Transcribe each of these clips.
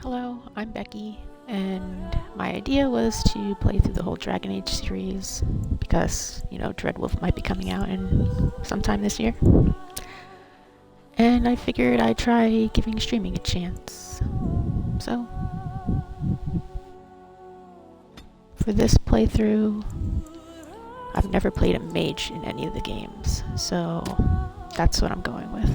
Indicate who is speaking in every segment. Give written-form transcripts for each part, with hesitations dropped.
Speaker 1: Hello, I'm Becky, and my idea was to play through the whole Dragon Age series because, Dreadwolf might be coming out in sometime this year. And I figured I'd try giving streaming a chance. So, for this playthrough, I've never played a mage in any of the games, so that's what I'm going with.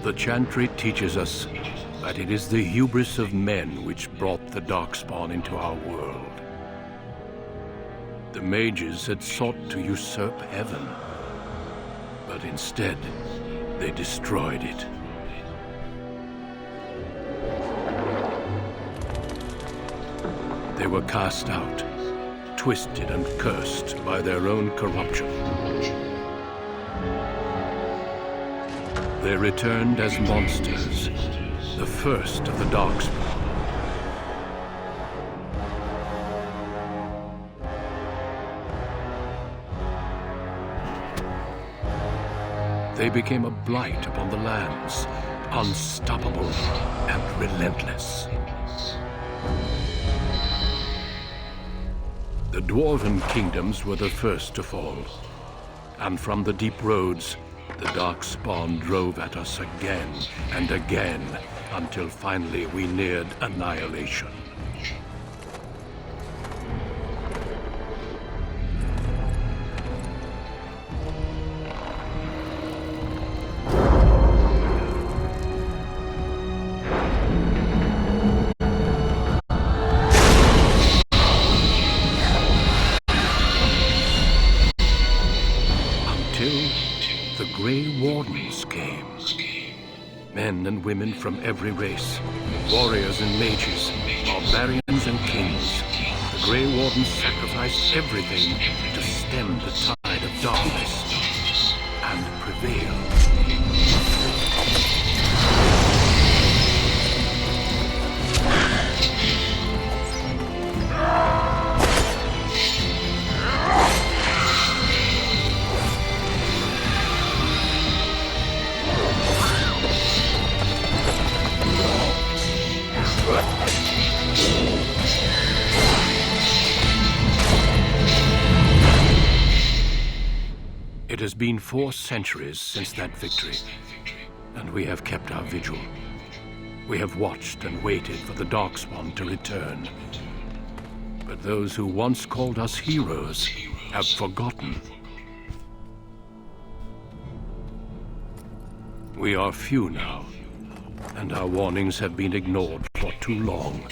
Speaker 2: The Chantry teaches us that it is the hubris of men which brought the Darkspawn into our world. The mages had sought to usurp heaven, but instead, they destroyed it. They were cast out, twisted and cursed by their own corruption. They returned as monsters, the first of the Darkspawn. They became a blight upon the lands, unstoppable and relentless. The Dwarven kingdoms were the first to fall, and from the deep roads, the Darkspawn drove at us again and again, until finally we neared annihilation. The Grey Wardens came. Men and women from every race, warriors and mages, barbarians and kings. The Grey Wardens sacrificed everything to stem the tide of darkness and prevail. It has been 4 centuries since that victory, and we have kept our vigil. We have watched and waited for the Darkspawn to return. But those who once called us heroes have forgotten. We are few now, and our warnings have been ignored for too long.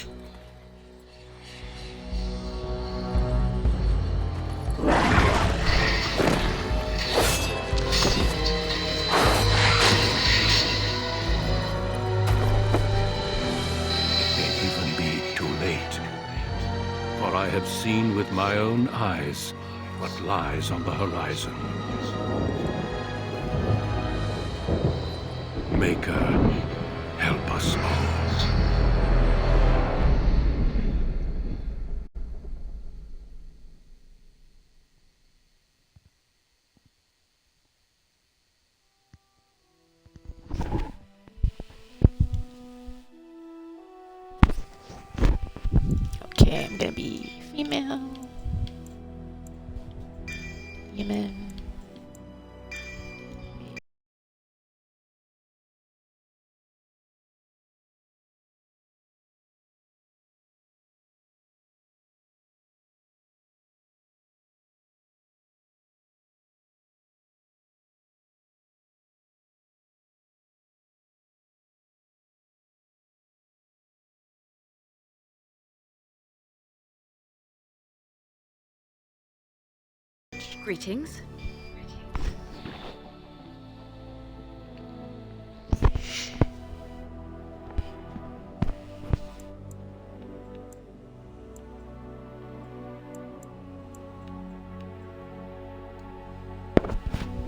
Speaker 2: For I have seen with my own eyes what lies on the horizon. Maker, help us all.
Speaker 1: Okay, I'm gonna be female. Human.
Speaker 3: Greetings.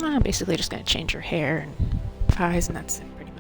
Speaker 1: I'm basically just gonna change her hair and eyes, and that's it, pretty much.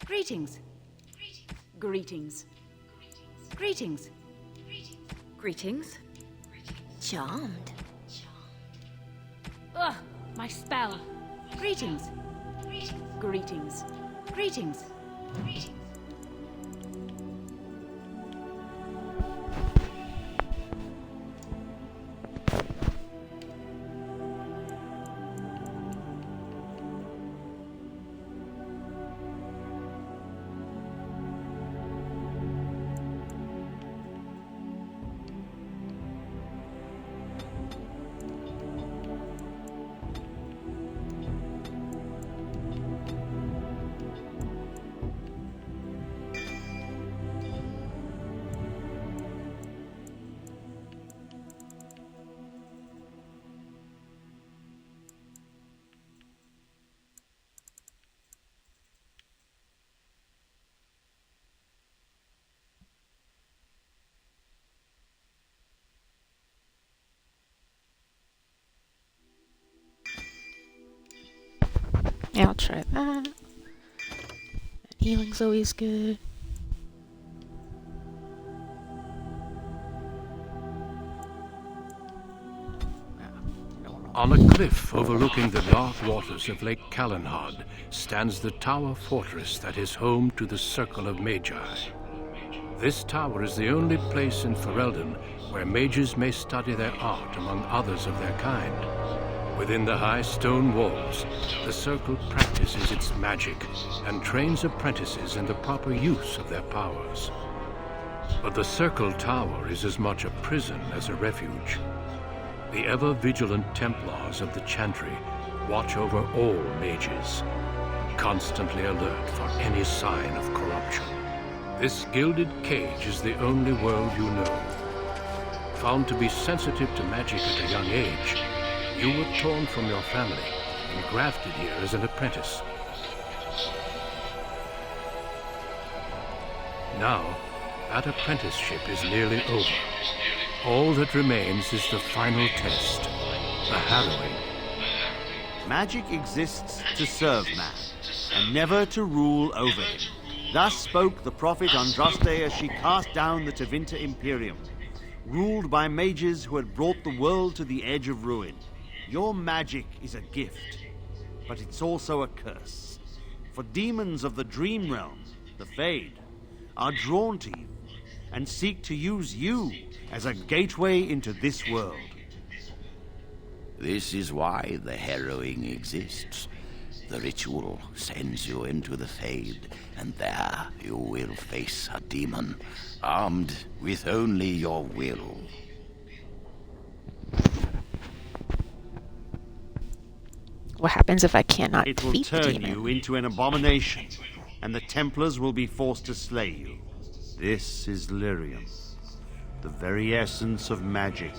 Speaker 3: Greetings. Greetings. Greetings. Greetings.
Speaker 4: Charmed.
Speaker 3: Ugh, my spell. Greetings. Greetings. Greetings.
Speaker 1: Yeah, I'll try that. And healing's always good.
Speaker 2: On a cliff overlooking the dark waters of Lake Calenhad stands the tower fortress that is home to the Circle of Magi. This tower is the only place in Ferelden where mages may study their art among others of their kind. Within the high stone walls, the Circle practices its magic and trains apprentices in the proper use of their powers. But the Circle Tower is as much a prison as a refuge. The ever-vigilant Templars of the Chantry watch over all mages, constantly alert for any sign of corruption. This gilded cage is the only world you know. Found to be sensitive to magic at a young age, you were torn from your family and grafted here as an apprentice. Now, that apprenticeship is nearly over. All that remains is the final test, the harrowing.
Speaker 5: Magic exists to serve man, and never to rule over him. Thus spoke the prophet Andraste as she cast down the Tevinter Imperium, ruled by mages who had brought the world to the edge of ruin. Your magic is a gift, but it's also a curse. For demons of the dream realm, the Fade, are drawn to you and seek to use you as a gateway into this world.
Speaker 6: This is why the harrowing exists. The ritual sends you into the Fade, and there you will face a demon, armed with only your will.
Speaker 1: What happens if I cannot
Speaker 5: It will
Speaker 1: defeat the
Speaker 5: turn
Speaker 1: demon?
Speaker 5: you into an abomination, and the Templars will be forced to slay you. This is Lyrium, the very essence of magic,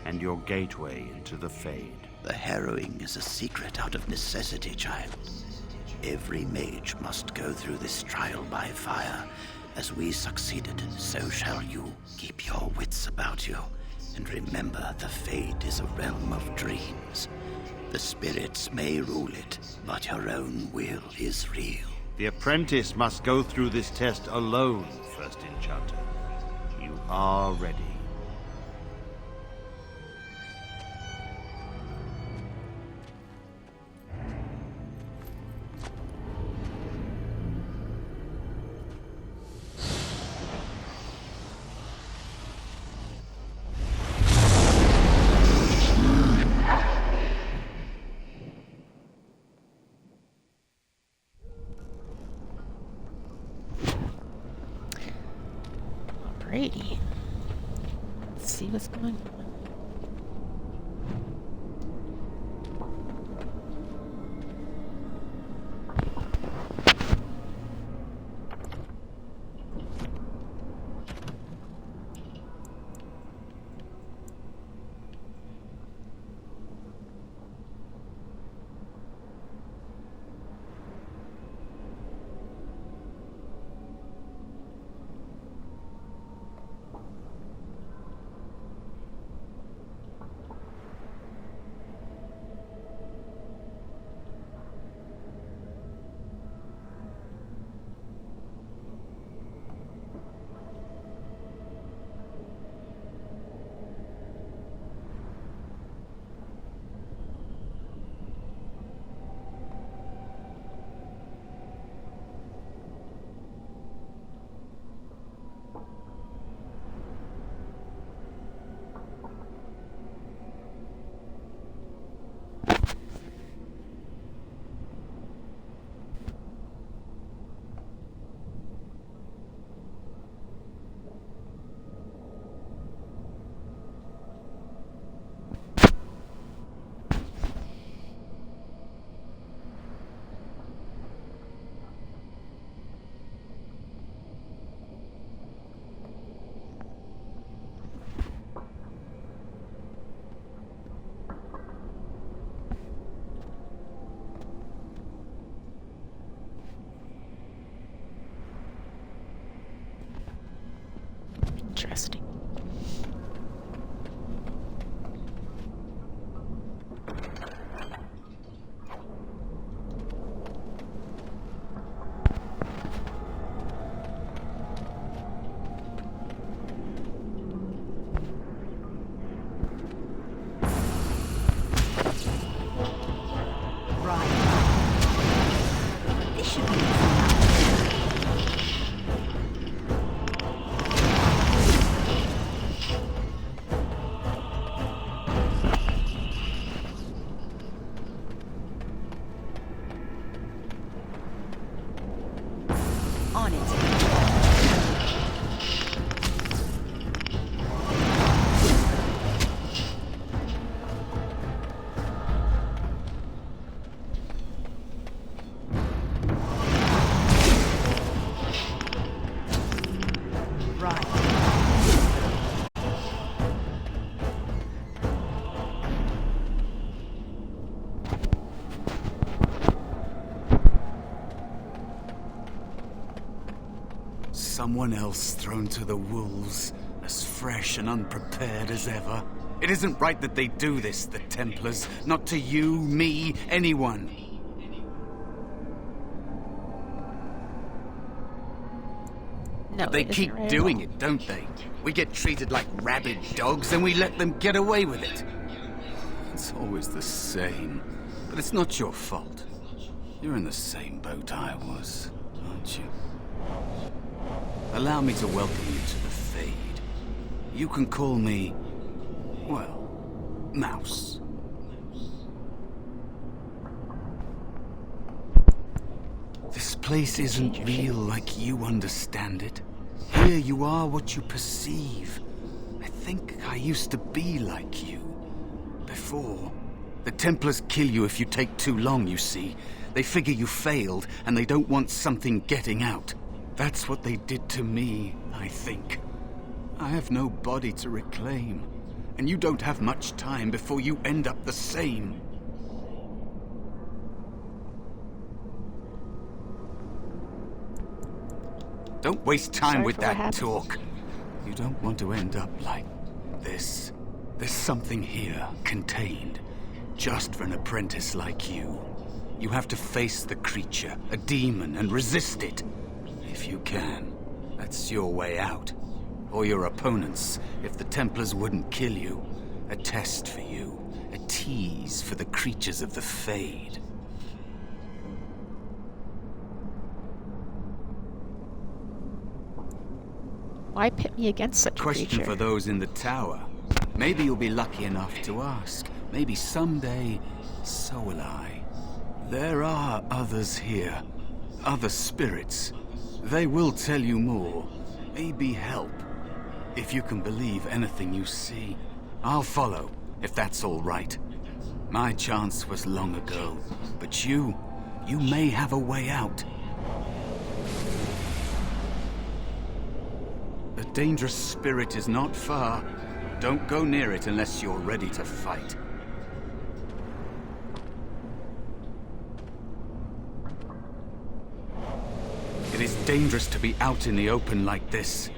Speaker 5: and your gateway into the Fade.
Speaker 6: The harrowing is a secret out of necessity, child. Every mage must go through this trial by fire. As we succeeded, so shall you. Keep your wits about you. And remember, the Fade is a realm of dreams. The spirits may rule it, but your own will is real.
Speaker 5: The apprentice must go through this test alone, First Enchanter. You are ready.
Speaker 1: Alrighty. Let's see what's going on. Interesting.
Speaker 4: This should be on it.
Speaker 7: Someone else thrown to the wolves, as fresh and unprepared as ever. It isn't right that they do this, the Templars. Not to you, me, anyone.
Speaker 1: No,
Speaker 7: They
Speaker 1: it isn't
Speaker 7: keep
Speaker 1: right at
Speaker 7: doing
Speaker 1: all.
Speaker 7: it, don't they? We get treated like rabid dogs and we let them get away with it. It's always the same. But it's not your fault. You're in the same boat I was, aren't you? Allow me to welcome you to the Fade. You can call me, well, Mouse. This place isn't real like you understand it. Here you are what you perceive. I think I used to be like you. Before. The Templars kill you if you take too long, you see. They figure you failed, and they don't want something getting out. That's what they did to me, I think. I have no body to reclaim, and you don't have much time before you end up the same. Don't waste time
Speaker 1: Sorry
Speaker 7: with
Speaker 1: for what
Speaker 7: that
Speaker 1: happened.
Speaker 7: talk. You don't want to end up like this. There's something here, contained, just for an apprentice like you. You have to face the creature, a demon, and resist it. If you can. That's your way out. Or your opponents, if the Templars wouldn't kill you. A test for you. A tease for the creatures of the Fade.
Speaker 1: Why pit me against such a
Speaker 7: Question
Speaker 1: creature?
Speaker 7: for those in the tower. Maybe you'll be lucky enough to ask. Maybe someday, so will I. There are others here. Other spirits. They will tell you more. Maybe help. If you can believe anything you see. I'll follow, if that's all right. My chance was long ago. But you may have a way out. A dangerous spirit is not far. Don't go near it unless you're ready to fight. It is dangerous to be out in the open like this.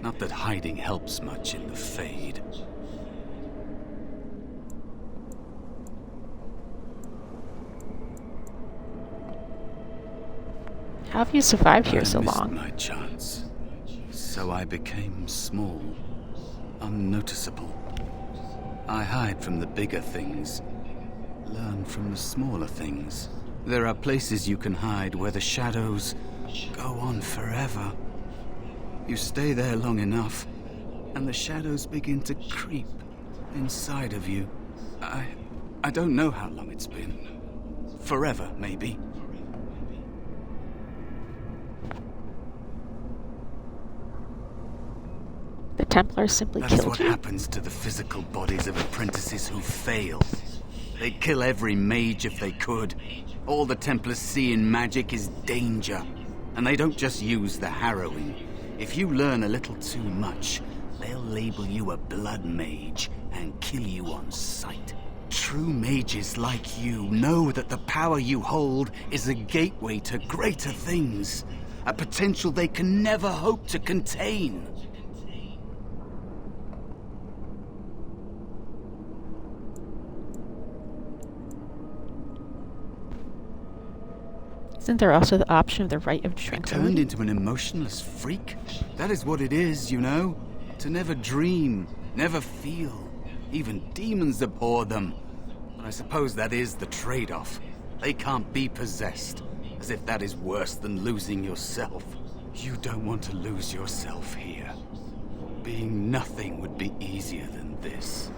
Speaker 7: Not that hiding helps much in the Fade.
Speaker 1: How have you survived here
Speaker 7: I
Speaker 1: so
Speaker 7: missed
Speaker 1: long?
Speaker 7: my chance. So I became small, unnoticeable. I hide from the bigger things, learn from the smaller things. There are places you can hide where the shadows go on forever. You stay there long enough, and the shadows begin to creep inside of you. I don't know how long it's been. Forever, maybe.
Speaker 1: The Templars simply
Speaker 7: That is
Speaker 1: killed
Speaker 7: what
Speaker 1: you?
Speaker 7: happens to the physical bodies of apprentices who fail. They'd kill every mage if they could. All the Templars see in magic is danger. And they don't just use the harrowing. If you learn a little too much, they'll label you a blood mage and kill you on sight. True mages like you know that the power you hold is a gateway to greater things. A potential they can never hope to contain.
Speaker 1: Isn't there also the option of the right of
Speaker 7: Turned
Speaker 1: tranquility?
Speaker 7: into an emotionless freak? That is what it is, you know? To never dream, never feel. Even demons abhor them. But I suppose that is the trade-off. They can't be possessed, as if that is worse than losing yourself. You don't want to lose yourself here. Being nothing would be easier than this.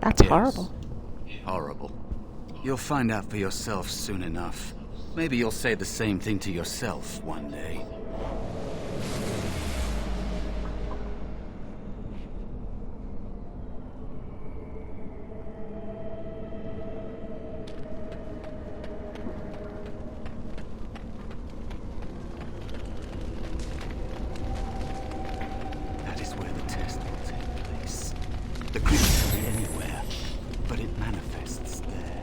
Speaker 1: That's
Speaker 7: Yes.
Speaker 1: horrible.
Speaker 7: Horrible. You'll find out for yourself soon enough. Maybe you'll say the same thing to yourself one day. That is where the test will take place. The creature can be anywhere, but it manifests there.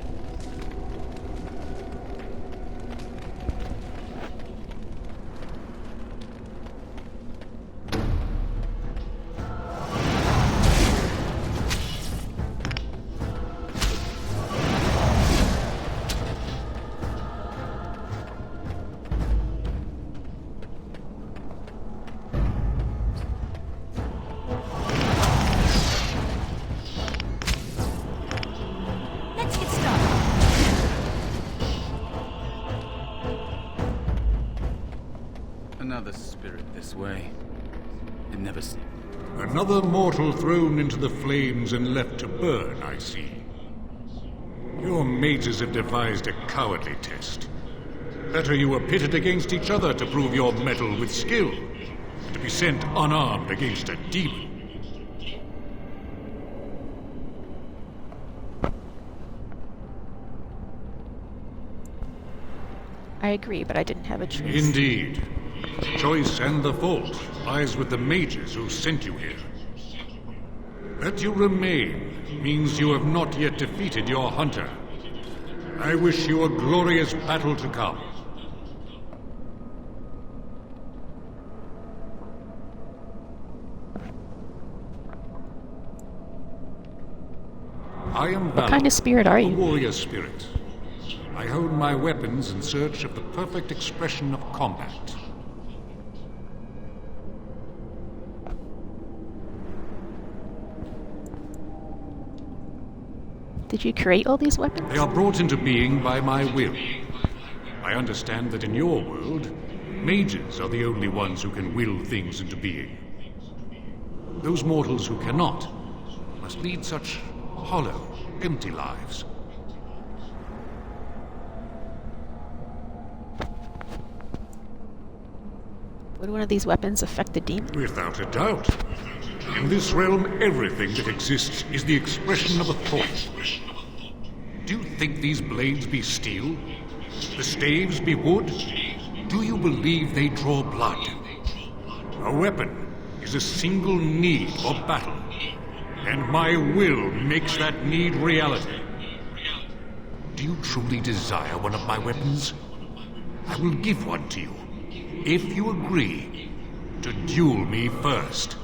Speaker 3: Let's get started.
Speaker 7: Another spirit this way. It never seemed.
Speaker 8: Another mortal thrown into the flames and left to burn, I see. Your mages have devised a cowardly test. Better you were pitted against each other to prove your mettle with skill, than to be sent unarmed against a demon.
Speaker 1: I agree, but I didn't have a choice.
Speaker 8: Indeed. The choice and the fault lies with the mages who sent you here. That you remain means you have not yet defeated your hunter. I wish you a glorious battle to come. I am Valor,
Speaker 1: What kind of spirit are
Speaker 8: a
Speaker 1: you?
Speaker 8: warrior spirit. I hone my weapons in search of the perfect expression of combat.
Speaker 1: Did you create all these weapons?
Speaker 8: They are brought into being by my will. I understand that in your world, mages are the only ones who can will things into being. Those mortals who cannot must lead such hollow, empty lives.
Speaker 1: Would one of these weapons affect the demon?
Speaker 8: Without a doubt. In this realm, everything that exists is the expression of a thought. Do you think these blades be steel? The staves be wood? Do you believe they draw blood? A weapon is a single need for battle, and my will makes that need reality. Do you truly desire one of my weapons? I will give one to you, if you agree to duel me first.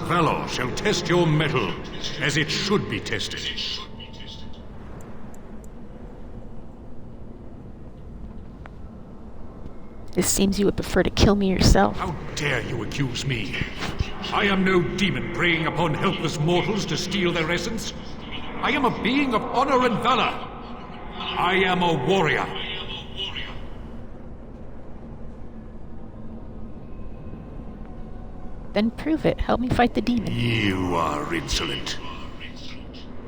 Speaker 8: Valor shall test your mettle as it should be tested.
Speaker 1: It seems you would prefer to kill me yourself.
Speaker 8: How dare you accuse me? I am no demon preying upon helpless mortals to steal their essence. I am a being of honor and valor. I am a warrior.
Speaker 1: Then prove it. Help me fight the demon.
Speaker 8: You are insolent.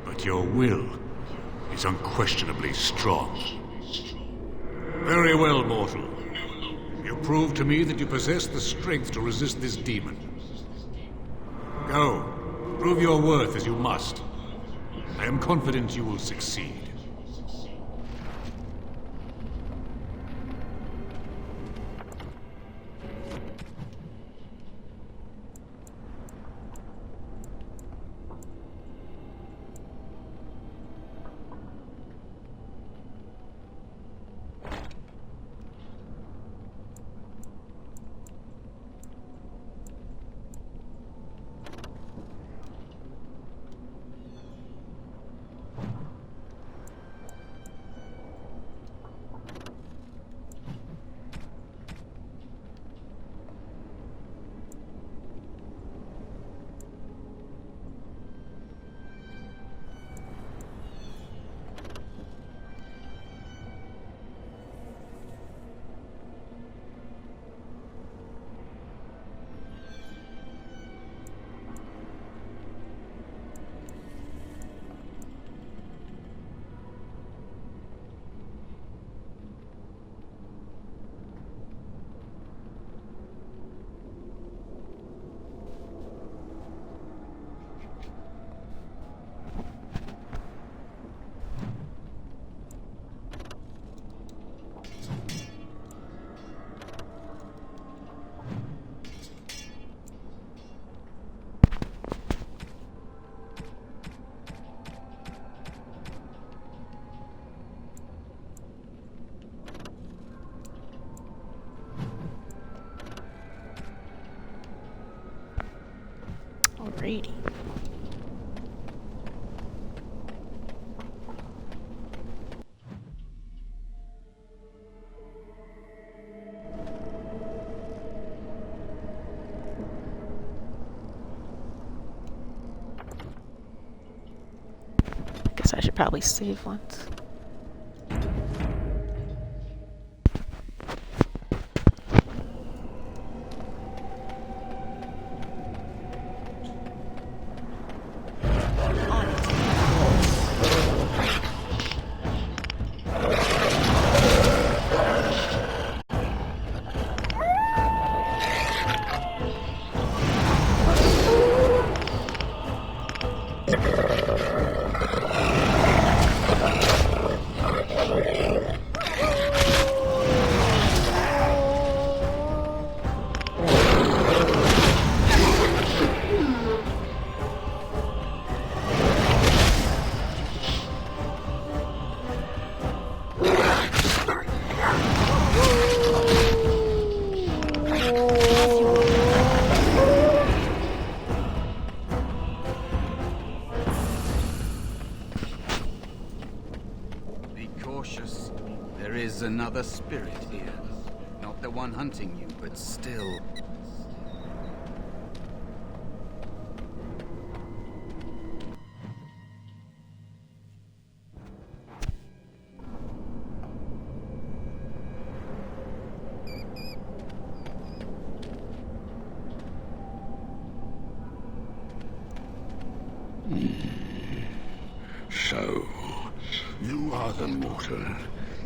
Speaker 8: But your will is unquestionably strong. Very well, mortal. You prove to me that you possess the strength to resist this demon. Go. Prove your worth as you must. I am confident you will succeed.
Speaker 1: Alrighty. Guess I should probably save once.
Speaker 7: There's another spirit here. Not the one hunting you, but still.
Speaker 9: So, you are the mortal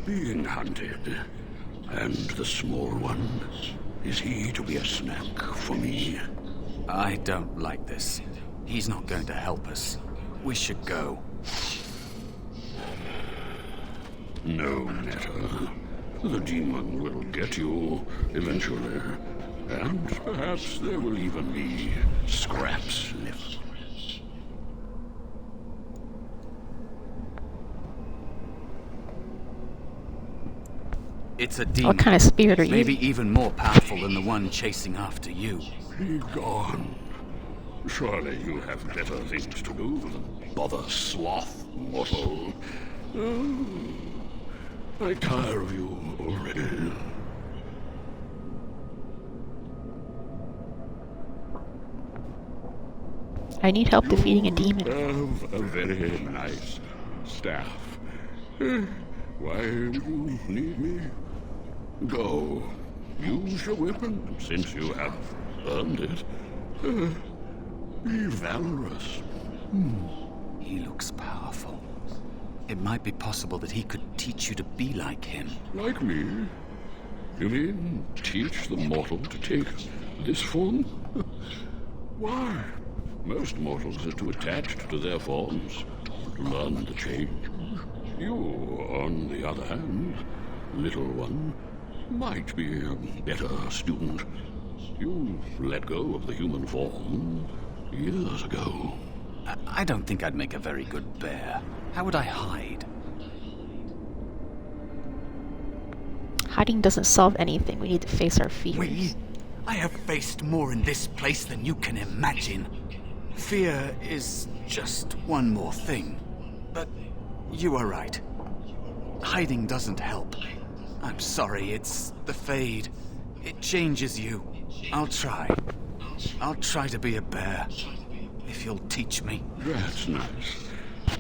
Speaker 9: being hunted. And the small one, is he to be a snack for me?
Speaker 7: I don't like this. He's not going to help us. We should go.
Speaker 9: No matter. The demon will get you eventually. And perhaps there will even be scraps left.
Speaker 7: It's a demon.
Speaker 1: What kind of spirit are you?
Speaker 7: Maybe even more powerful than the one chasing after you.
Speaker 9: Be gone. Surely you have better things to do than bother sloth, mortal. I tire of you already.
Speaker 1: I need help defeating a demon.
Speaker 9: Have a very nice staff. Why would you need me? Go. Use your weapon, since you have earned it. Be valorous.
Speaker 7: He looks powerful. It might be possible that he could teach you to be like him.
Speaker 9: Like me? You mean teach the mortal to take this form? Why? Most mortals are too attached to their forms to learn the change. You, on the other hand, little one, might be a better student. You let go of the human form years ago.
Speaker 7: I don't think I'd make a very good bear. How would I hide?
Speaker 1: Hiding doesn't solve anything. We need to face our fears.
Speaker 7: I have faced more in this place than you can imagine. Fear is just one more thing. But you are right. Hiding doesn't help. I'm sorry, it's the Fade. It changes you. I'll try. I'll try to be a bear. If you'll teach me.
Speaker 9: That's nice.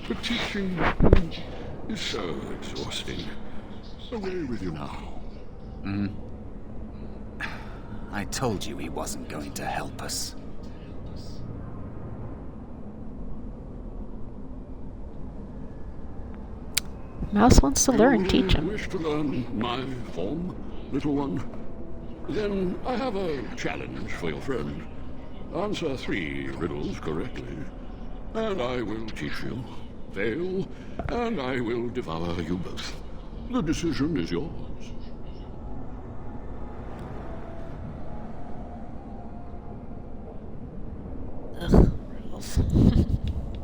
Speaker 9: But teaching is so exhausting. Away with you now.
Speaker 7: I told you he wasn't going to help us.
Speaker 1: Mouse wants to learn.
Speaker 9: You
Speaker 1: Teach him.
Speaker 9: wish to learn my form, little one? Then I have a challenge for your friend. Answer 3 riddles correctly, and I will teach you. Fail, and I will devour you both. The decision is yours.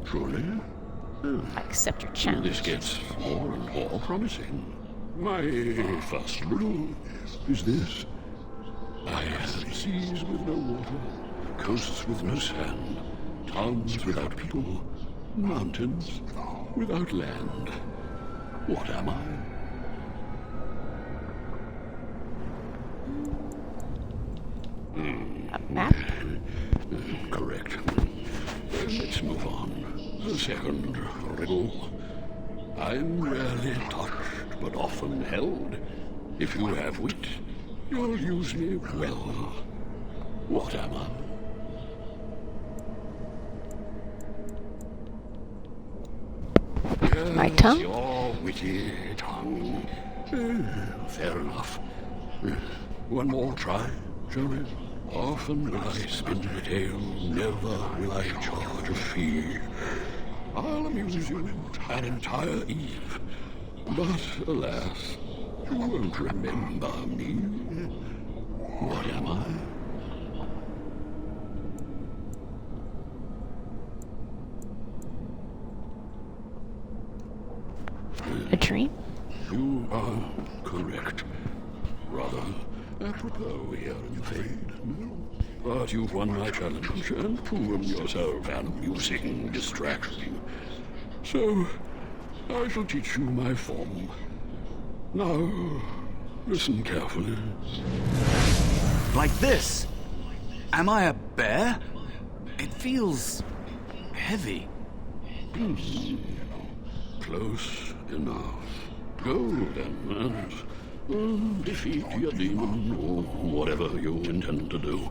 Speaker 9: Truly?
Speaker 1: I accept your challenge.
Speaker 9: This gets more and more promising. My first riddle is this. I have seas with no water, coasts with no sand, towns without people, mountains without land. What am I?
Speaker 1: A map?
Speaker 9: Correct. Let's move on. The second riddle. I'm rarely touched, but often held. If you have wit, you'll use me well. What am I?
Speaker 1: My tongue?
Speaker 9: Your witty tongue. Fair enough. One more try, shall we? Often will I spin the tale, never will I charge a fee. I'll amuse you an entire eve. But alas, you won't remember me. What am I?
Speaker 1: A dream?
Speaker 9: You are correct. Rather apropos here in the Fade. But you've won my challenge and proven yourself an amusing distraction. So, I shall teach you my form. Now, listen carefully.
Speaker 7: Like this? Am I a bear? It feels heavy.
Speaker 9: Close enough. Go then, and defeat your demon, or whatever you intend to do.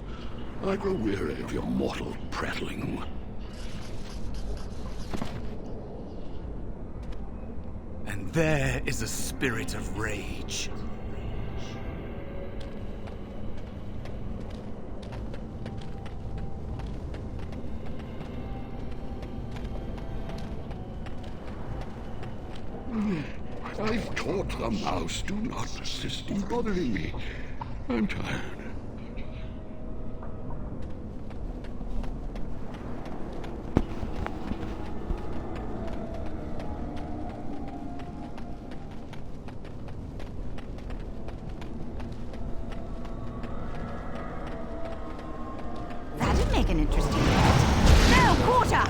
Speaker 9: I grow weary of your mortal prattling.
Speaker 7: And there is a spirit of rage.
Speaker 9: I've taught the mouse, do not persist in bothering me. I'm tired.
Speaker 3: That'd make an interesting bet. No, quarter!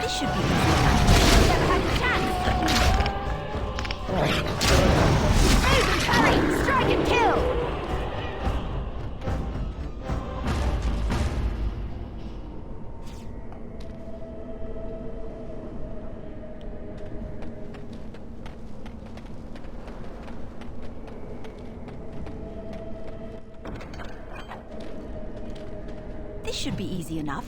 Speaker 4: This should be easy.
Speaker 3: Never had a chance. Move and parry! Strike and kill!
Speaker 4: This should be easy enough.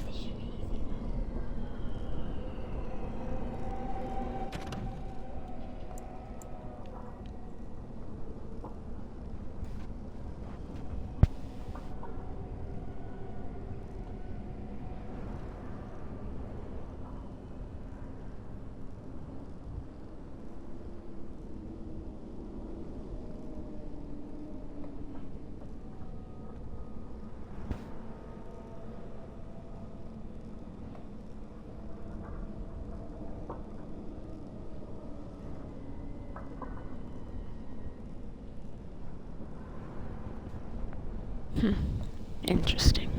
Speaker 1: Interesting.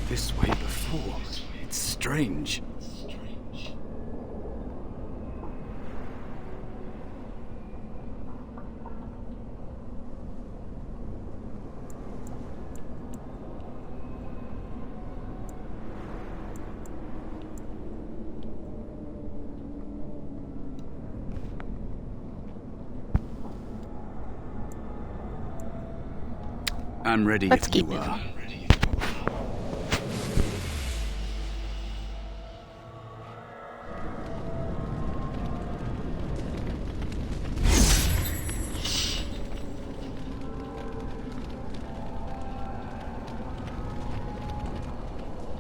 Speaker 7: This way before. It's strange. I'm ready
Speaker 1: Let's
Speaker 7: if
Speaker 1: keep
Speaker 7: you
Speaker 1: moving.
Speaker 7: are.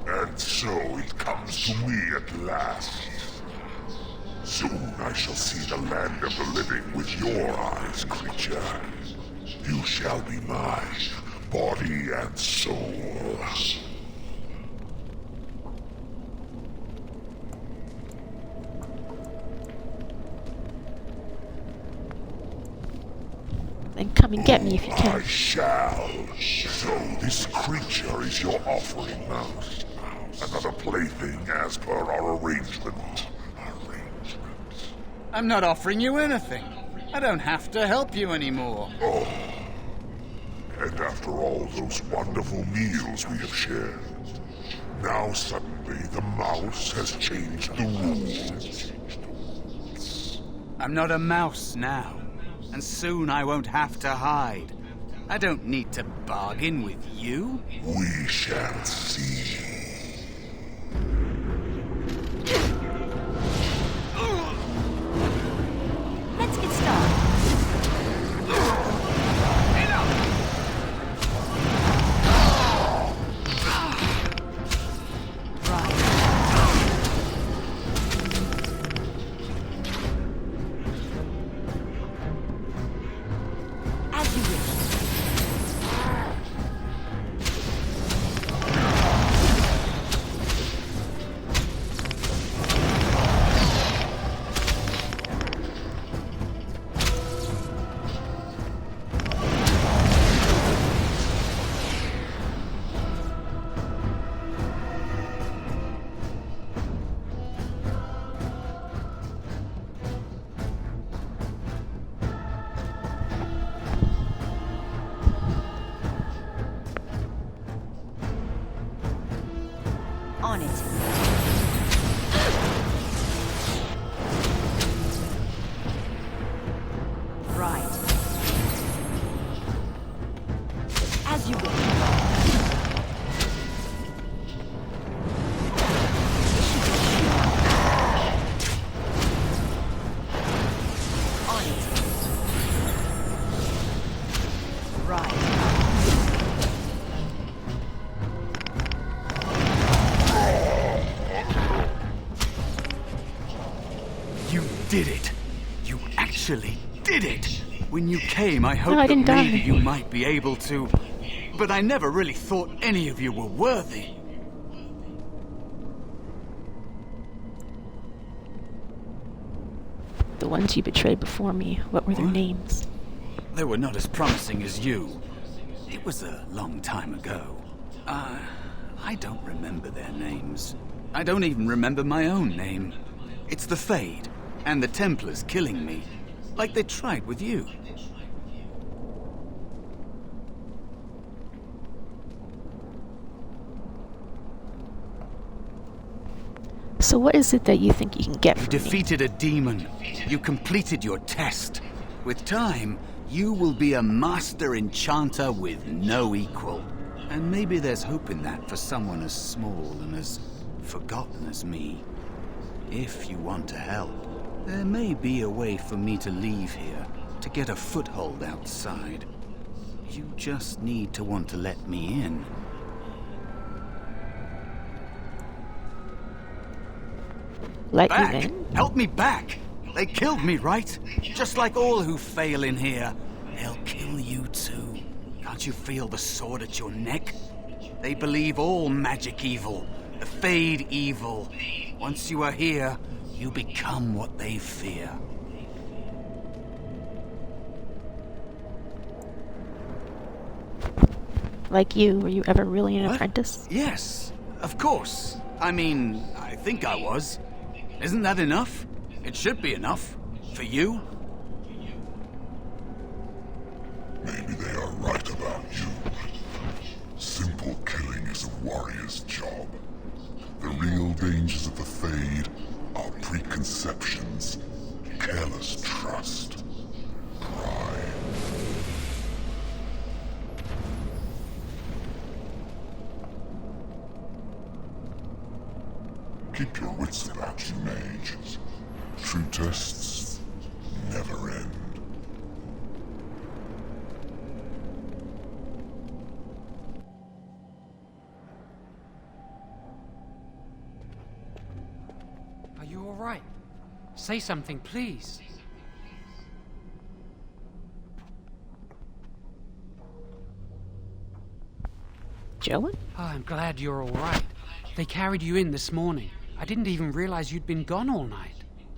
Speaker 10: And so it comes to me at last. Soon I shall see the land of the living with your eyes, creature. You shall be mine, body and soul.
Speaker 1: Then come and get me if you
Speaker 10: I
Speaker 1: can.
Speaker 10: shall. So this creature is your offering, mouse. Another plaything as per our arrangement.
Speaker 7: I'm not offering you anything. I don't have to help you anymore.
Speaker 10: Oh. And after all those wonderful meals we have shared, now suddenly the mouse has changed the rules.
Speaker 7: I'm not a mouse now, and soon I won't have to hide. I don't need to bargain with you.
Speaker 10: We shall see.
Speaker 4: Let's get started. As you wish. On it. Right. As you wish. On it. Right.
Speaker 7: You did it. You actually did it. When you came, I hoped
Speaker 1: I
Speaker 7: that
Speaker 1: didn't die.
Speaker 7: maybe you might be able to. But I never really thought any of you were worthy.
Speaker 1: The ones you betrayed before me, what were their names?
Speaker 7: They were not as promising as you. It was a long time ago. I don't remember their names. I don't even remember my own name. It's the Fade, and the Templars killing me, like they tried with you.
Speaker 1: So what is it that you think you can get
Speaker 7: You
Speaker 1: from me?
Speaker 7: defeated a demon. You completed your test. With time, you will be a master enchanter with no equal. And maybe there's hope in that for someone as small and as forgotten as me. If you want to help, there may be a way for me to leave here, to get a foothold outside. You just need to want to let me in.
Speaker 1: Let you
Speaker 7: Back!
Speaker 1: in?
Speaker 7: Help me back! They killed me, right? Just like all who fail in here. They'll kill you too. Can't you feel the sword at your neck? They believe all magic evil, the Fade evil. Once you are here, you become what they fear.
Speaker 1: Like you, were you ever really an
Speaker 7: What?
Speaker 1: apprentice?
Speaker 7: Yes, of course. I mean, I think I was. Isn't that enough? It should be enough. For you?
Speaker 10: Maybe they are right about you. Simple killing is a warrior's job. The real dangers of the Fade are preconceptions, careless trust, pride. Keep your wits about you, Mage. True tests never end.
Speaker 11: Are you all right? Say something, please.
Speaker 1: Joan?
Speaker 11: Oh, I'm glad you're all right. They carried you in this morning. I didn't even realize you'd been gone all night.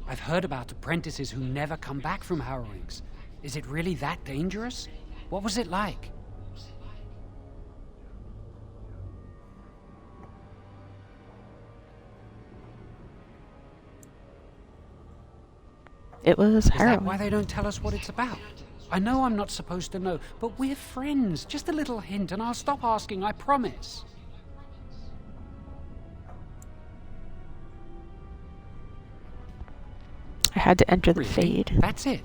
Speaker 11: I've heard about apprentices who never come back from harrowings. Is it really that dangerous? What was it like?
Speaker 1: It was
Speaker 11: Is that
Speaker 1: harrowing.
Speaker 11: why they don't tell us what it's about? I know I'm not supposed to know, but we're friends. Just a little hint and I'll stop asking, I promise.
Speaker 1: I had to enter the
Speaker 11: Really?
Speaker 1: Fade.
Speaker 11: That's it.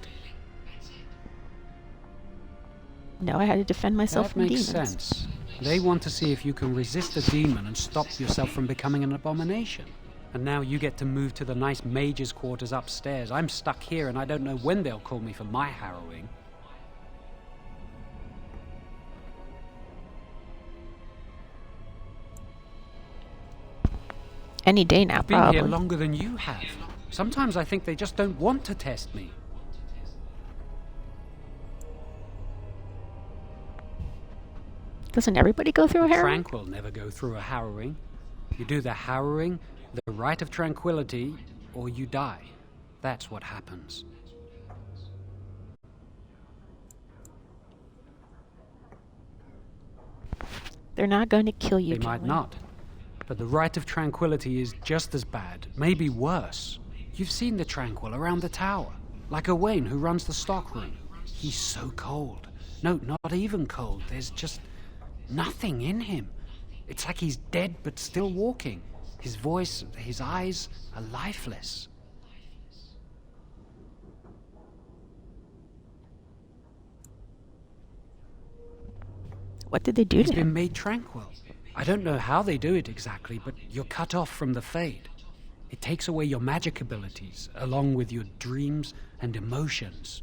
Speaker 1: No, I had to defend myself
Speaker 11: That
Speaker 1: from
Speaker 11: makes
Speaker 1: demons.
Speaker 11: sense. They want to see if you can resist a demon and stop yourself from becoming an abomination. And now you get to move to the nice mage's quarters upstairs. I'm stuck here and I don't know when they'll call me for my harrowing.
Speaker 1: Any day now,
Speaker 11: I've been
Speaker 1: probably.
Speaker 11: here longer than you have. Sometimes I think they just don't want to test me.
Speaker 1: Doesn't everybody go through a harrowing?
Speaker 11: Tranquil never go through a harrowing. You do the harrowing, the rite of tranquility, or you die. That's what happens.
Speaker 1: They're not going to kill you,
Speaker 11: They might
Speaker 1: Joey.
Speaker 11: not. But the rite of tranquility is just as bad, maybe worse. You've seen the Tranquil around the tower. Like Owain, who runs the stockroom. He's so cold. No, not even cold. There's just nothing in him. It's like he's dead but still walking. His voice, his eyes are lifeless.
Speaker 1: What did they do
Speaker 11: He's
Speaker 1: to
Speaker 11: been
Speaker 1: him?
Speaker 11: made tranquil. I don't know how they do it exactly, but you're cut off from the Fade. It takes away your magic abilities, along with your dreams and emotions.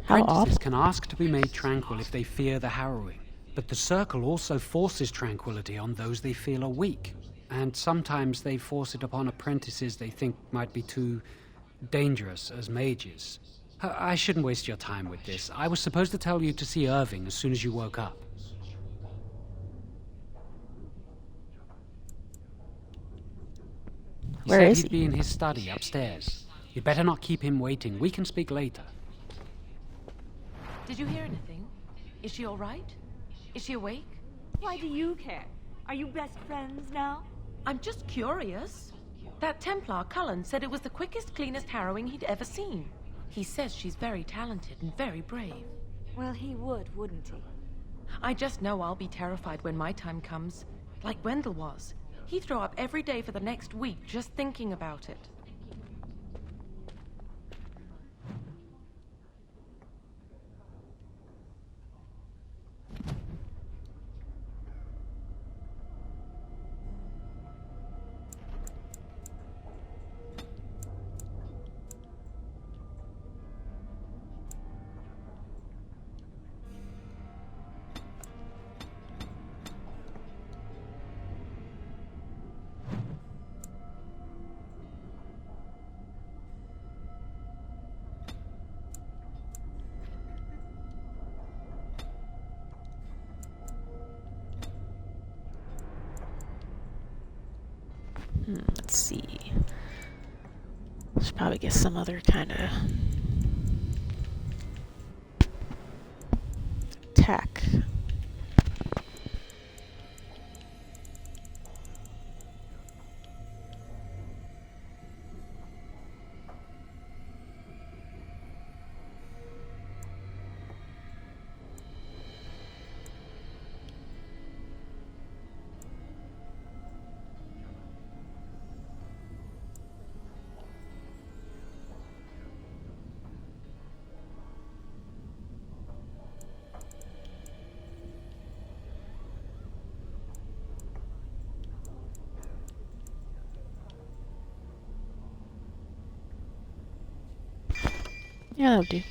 Speaker 1: How
Speaker 11: Apprentices
Speaker 1: often?
Speaker 11: can ask to be made tranquil if they fear the harrowing, but the Circle also forces tranquility on those they feel are weak, and sometimes they force it upon apprentices they think might be too dangerous as mages. I shouldn't waste your time with this. I was supposed to tell you to see Irving as soon as you woke up. He
Speaker 1: Where
Speaker 11: said
Speaker 1: is
Speaker 11: he'd
Speaker 1: he?
Speaker 11: be in his study upstairs. You'd better not keep him waiting. We can speak later.
Speaker 3: Did you hear anything? Is she all right? Is she awake?
Speaker 4: Why do you care? Are you best friends now?
Speaker 3: I'm just curious. That Templar, Cullen, said it was the quickest, cleanest harrowing he'd ever seen. He says she's very talented and very brave.
Speaker 4: Well, he would, wouldn't he?
Speaker 3: I just know I'll be terrified when my time comes. Like Wendell was. He'd throw up every day for the next week just thinking about it.
Speaker 1: Let's see. Should probably get some other kind of attack. Yeah, that'll do.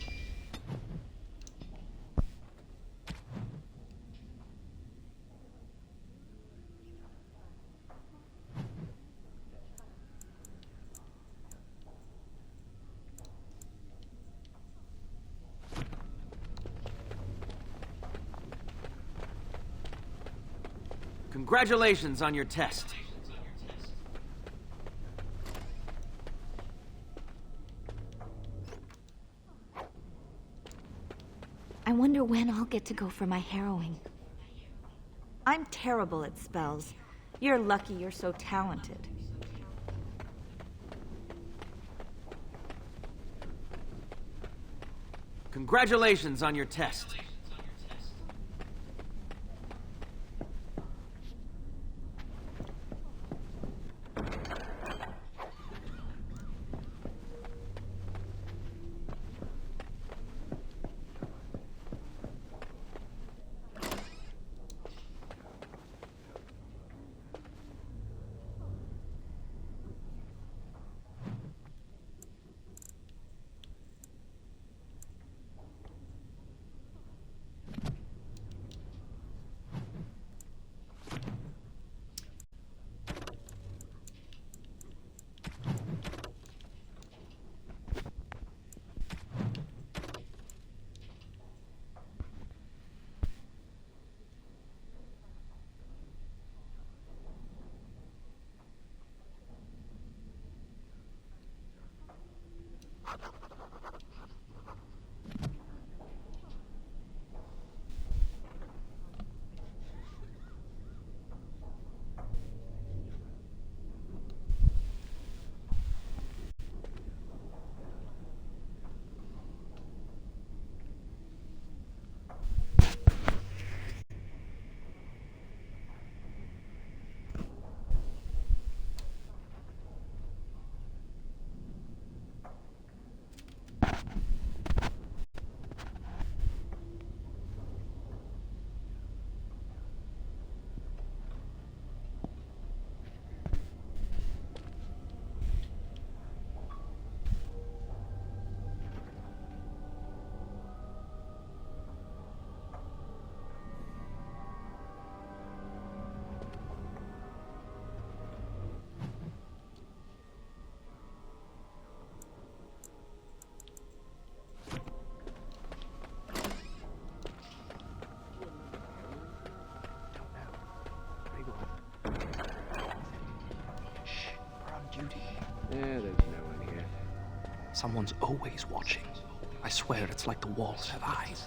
Speaker 5: Congratulations on your test.
Speaker 12: I wonder when I'll get to go for my harrowing.
Speaker 4: I'm terrible at spells. You're lucky you're so talented.
Speaker 5: Congratulations on your test.
Speaker 13: There's no one here.
Speaker 14: Someone's always watching. I swear it's like the walls have eyes.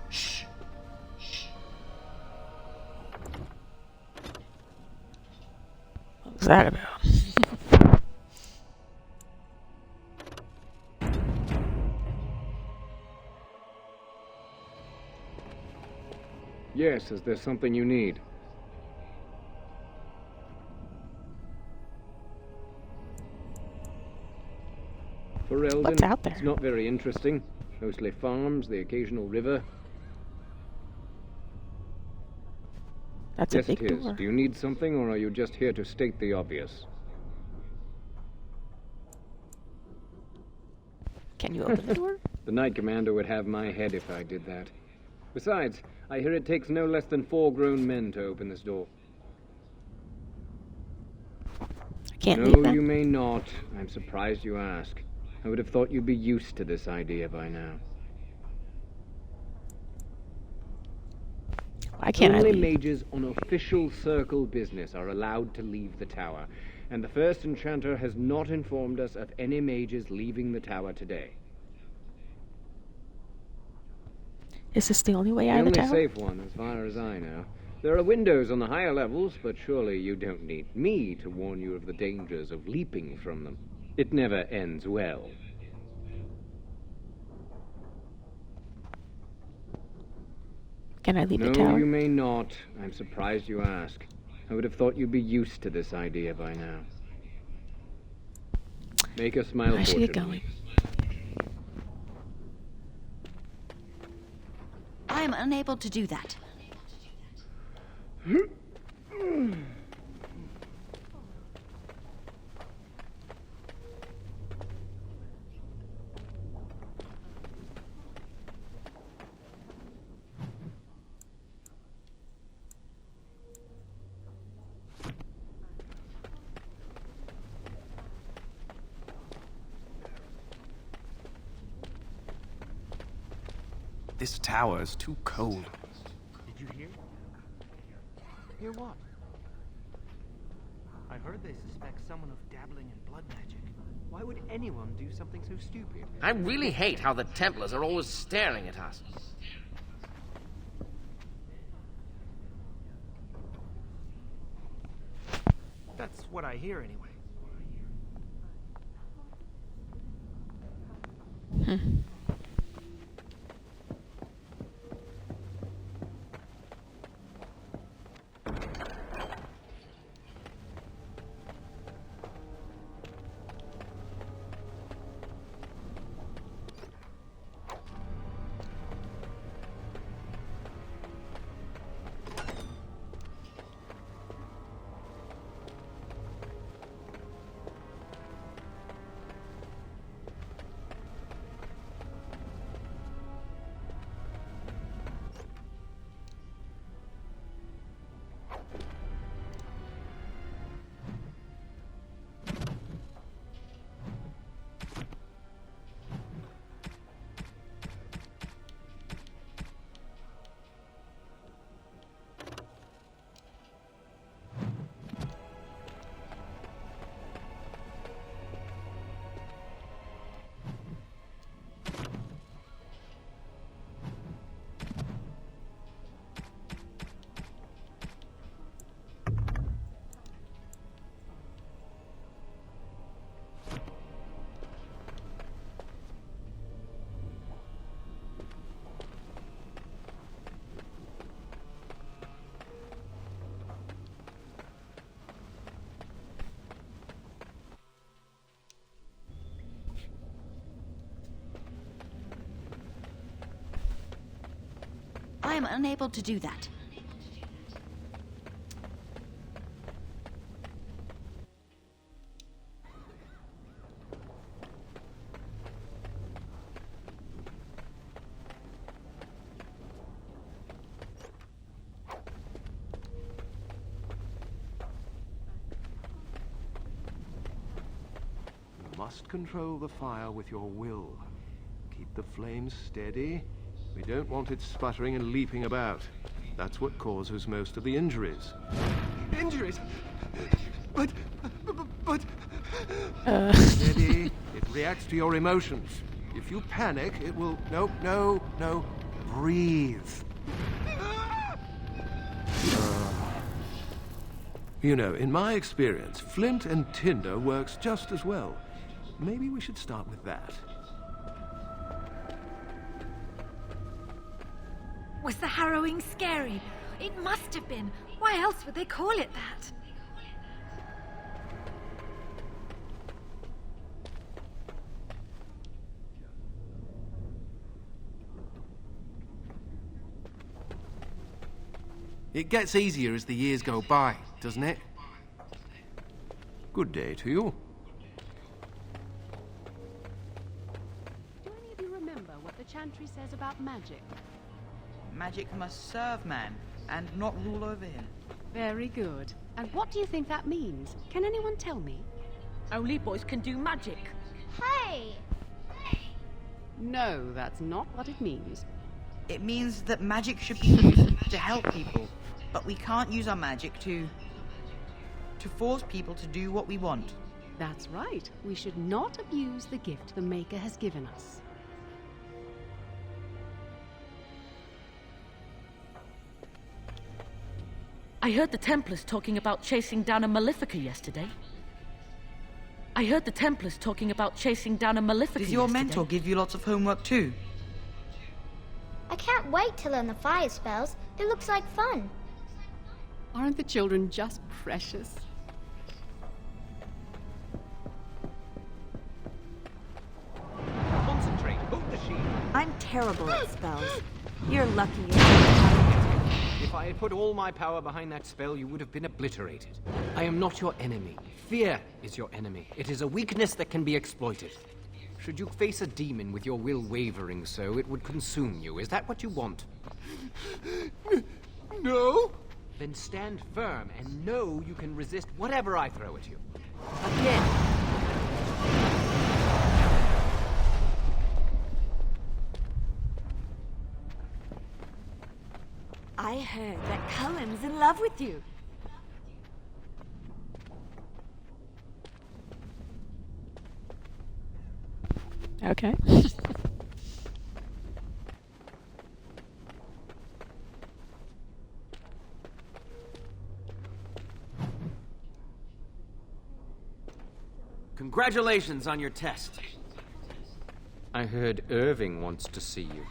Speaker 14: Shh.
Speaker 1: What was that about?
Speaker 13: Yes, is there something you need? For Eldon,
Speaker 1: What's out there?
Speaker 13: It's not very interesting. Mostly farms, the occasional river.
Speaker 1: That's
Speaker 13: Yes,
Speaker 1: a big
Speaker 13: it is.
Speaker 1: door.
Speaker 13: Do you need something, or are you just here to state the obvious?
Speaker 1: Can you open the door?
Speaker 13: The Knight Commander would have my head if I did that. Besides, I hear it takes no less than 4 grown men to open this door.
Speaker 1: I can't leave
Speaker 13: No,
Speaker 1: then.
Speaker 13: you may not. I'm surprised you ask. I would have thought you'd be used to this idea by now.
Speaker 1: Why can't I
Speaker 13: Only
Speaker 1: leave?
Speaker 13: mages on official circle business are allowed to leave the tower, and the first enchanter has not informed us of any mages leaving the tower today.
Speaker 1: Is this the only way out
Speaker 13: The
Speaker 1: of the
Speaker 13: only
Speaker 1: tower?
Speaker 13: safe one, as far as I know. There are windows on the higher levels, but surely you don't need me to warn you of the dangers of leaping from them. It never ends well.
Speaker 1: Can I leave the
Speaker 13: No,
Speaker 1: tower?
Speaker 13: you may not. I'm surprised you ask. I would have thought you'd be used to this idea by now. Make us smile
Speaker 1: I should get
Speaker 13: fortunately.
Speaker 12: I am unable to do that.
Speaker 14: This tower is too cold.
Speaker 15: Did you hear? Hear what? I heard they suspect someone of dabbling in blood magic. Why would anyone do something so stupid?
Speaker 16: I really hate how the Templars are always staring at us.
Speaker 15: That's what I hear anyway.
Speaker 12: I am unable to do that.
Speaker 2: You must control the fire with your will. Keep the flames steady. We don't want it sputtering and leaping about. That's what causes most of the injuries.
Speaker 15: Injuries? But...
Speaker 17: Steady. It reacts to your emotions. If you panic, it will... No. Breathe. You know, in my experience, flint and tinder works just as well. Maybe we should start with that.
Speaker 4: Was the harrowing scary? It must have been. Why else would they call it that?
Speaker 17: It gets easier as the years go by, doesn't it? Good day to you.
Speaker 18: Do any of you remember what the chantry says about magic?
Speaker 19: Magic must serve man, and not rule over him.
Speaker 18: Very good. And what do you think that means? Can anyone tell me?
Speaker 3: Only boys can do magic.
Speaker 12: Hey!
Speaker 18: No, that's not what it means.
Speaker 19: It means that magic should be used to help people, but we can't use our magic to force people to do what we want.
Speaker 18: That's right. We should not abuse the gift the Maker has given us.
Speaker 3: I heard the Templars talking about chasing down a Malefica yesterday.
Speaker 19: Does your mentor give you lots of homework too?
Speaker 12: I can't wait to learn the fire spells. It looks like fun.
Speaker 18: Aren't the children just precious?
Speaker 15: Concentrate. Hold the shield.
Speaker 4: I'm terrible at spells. You're lucky you're so talented.
Speaker 15: If I had put all my power behind that spell, you would have been obliterated. I am not your enemy. Fear is your enemy. It is a weakness that can be exploited. Should you face a demon with your will wavering so, it would consume you. Is that what you want?
Speaker 17: No?
Speaker 15: Then stand firm and know you can resist whatever I throw at you. Again.
Speaker 4: I heard that Cullen's in love with you.
Speaker 1: Okay.
Speaker 16: Congratulations on your test.
Speaker 13: I heard Irving wants to see you.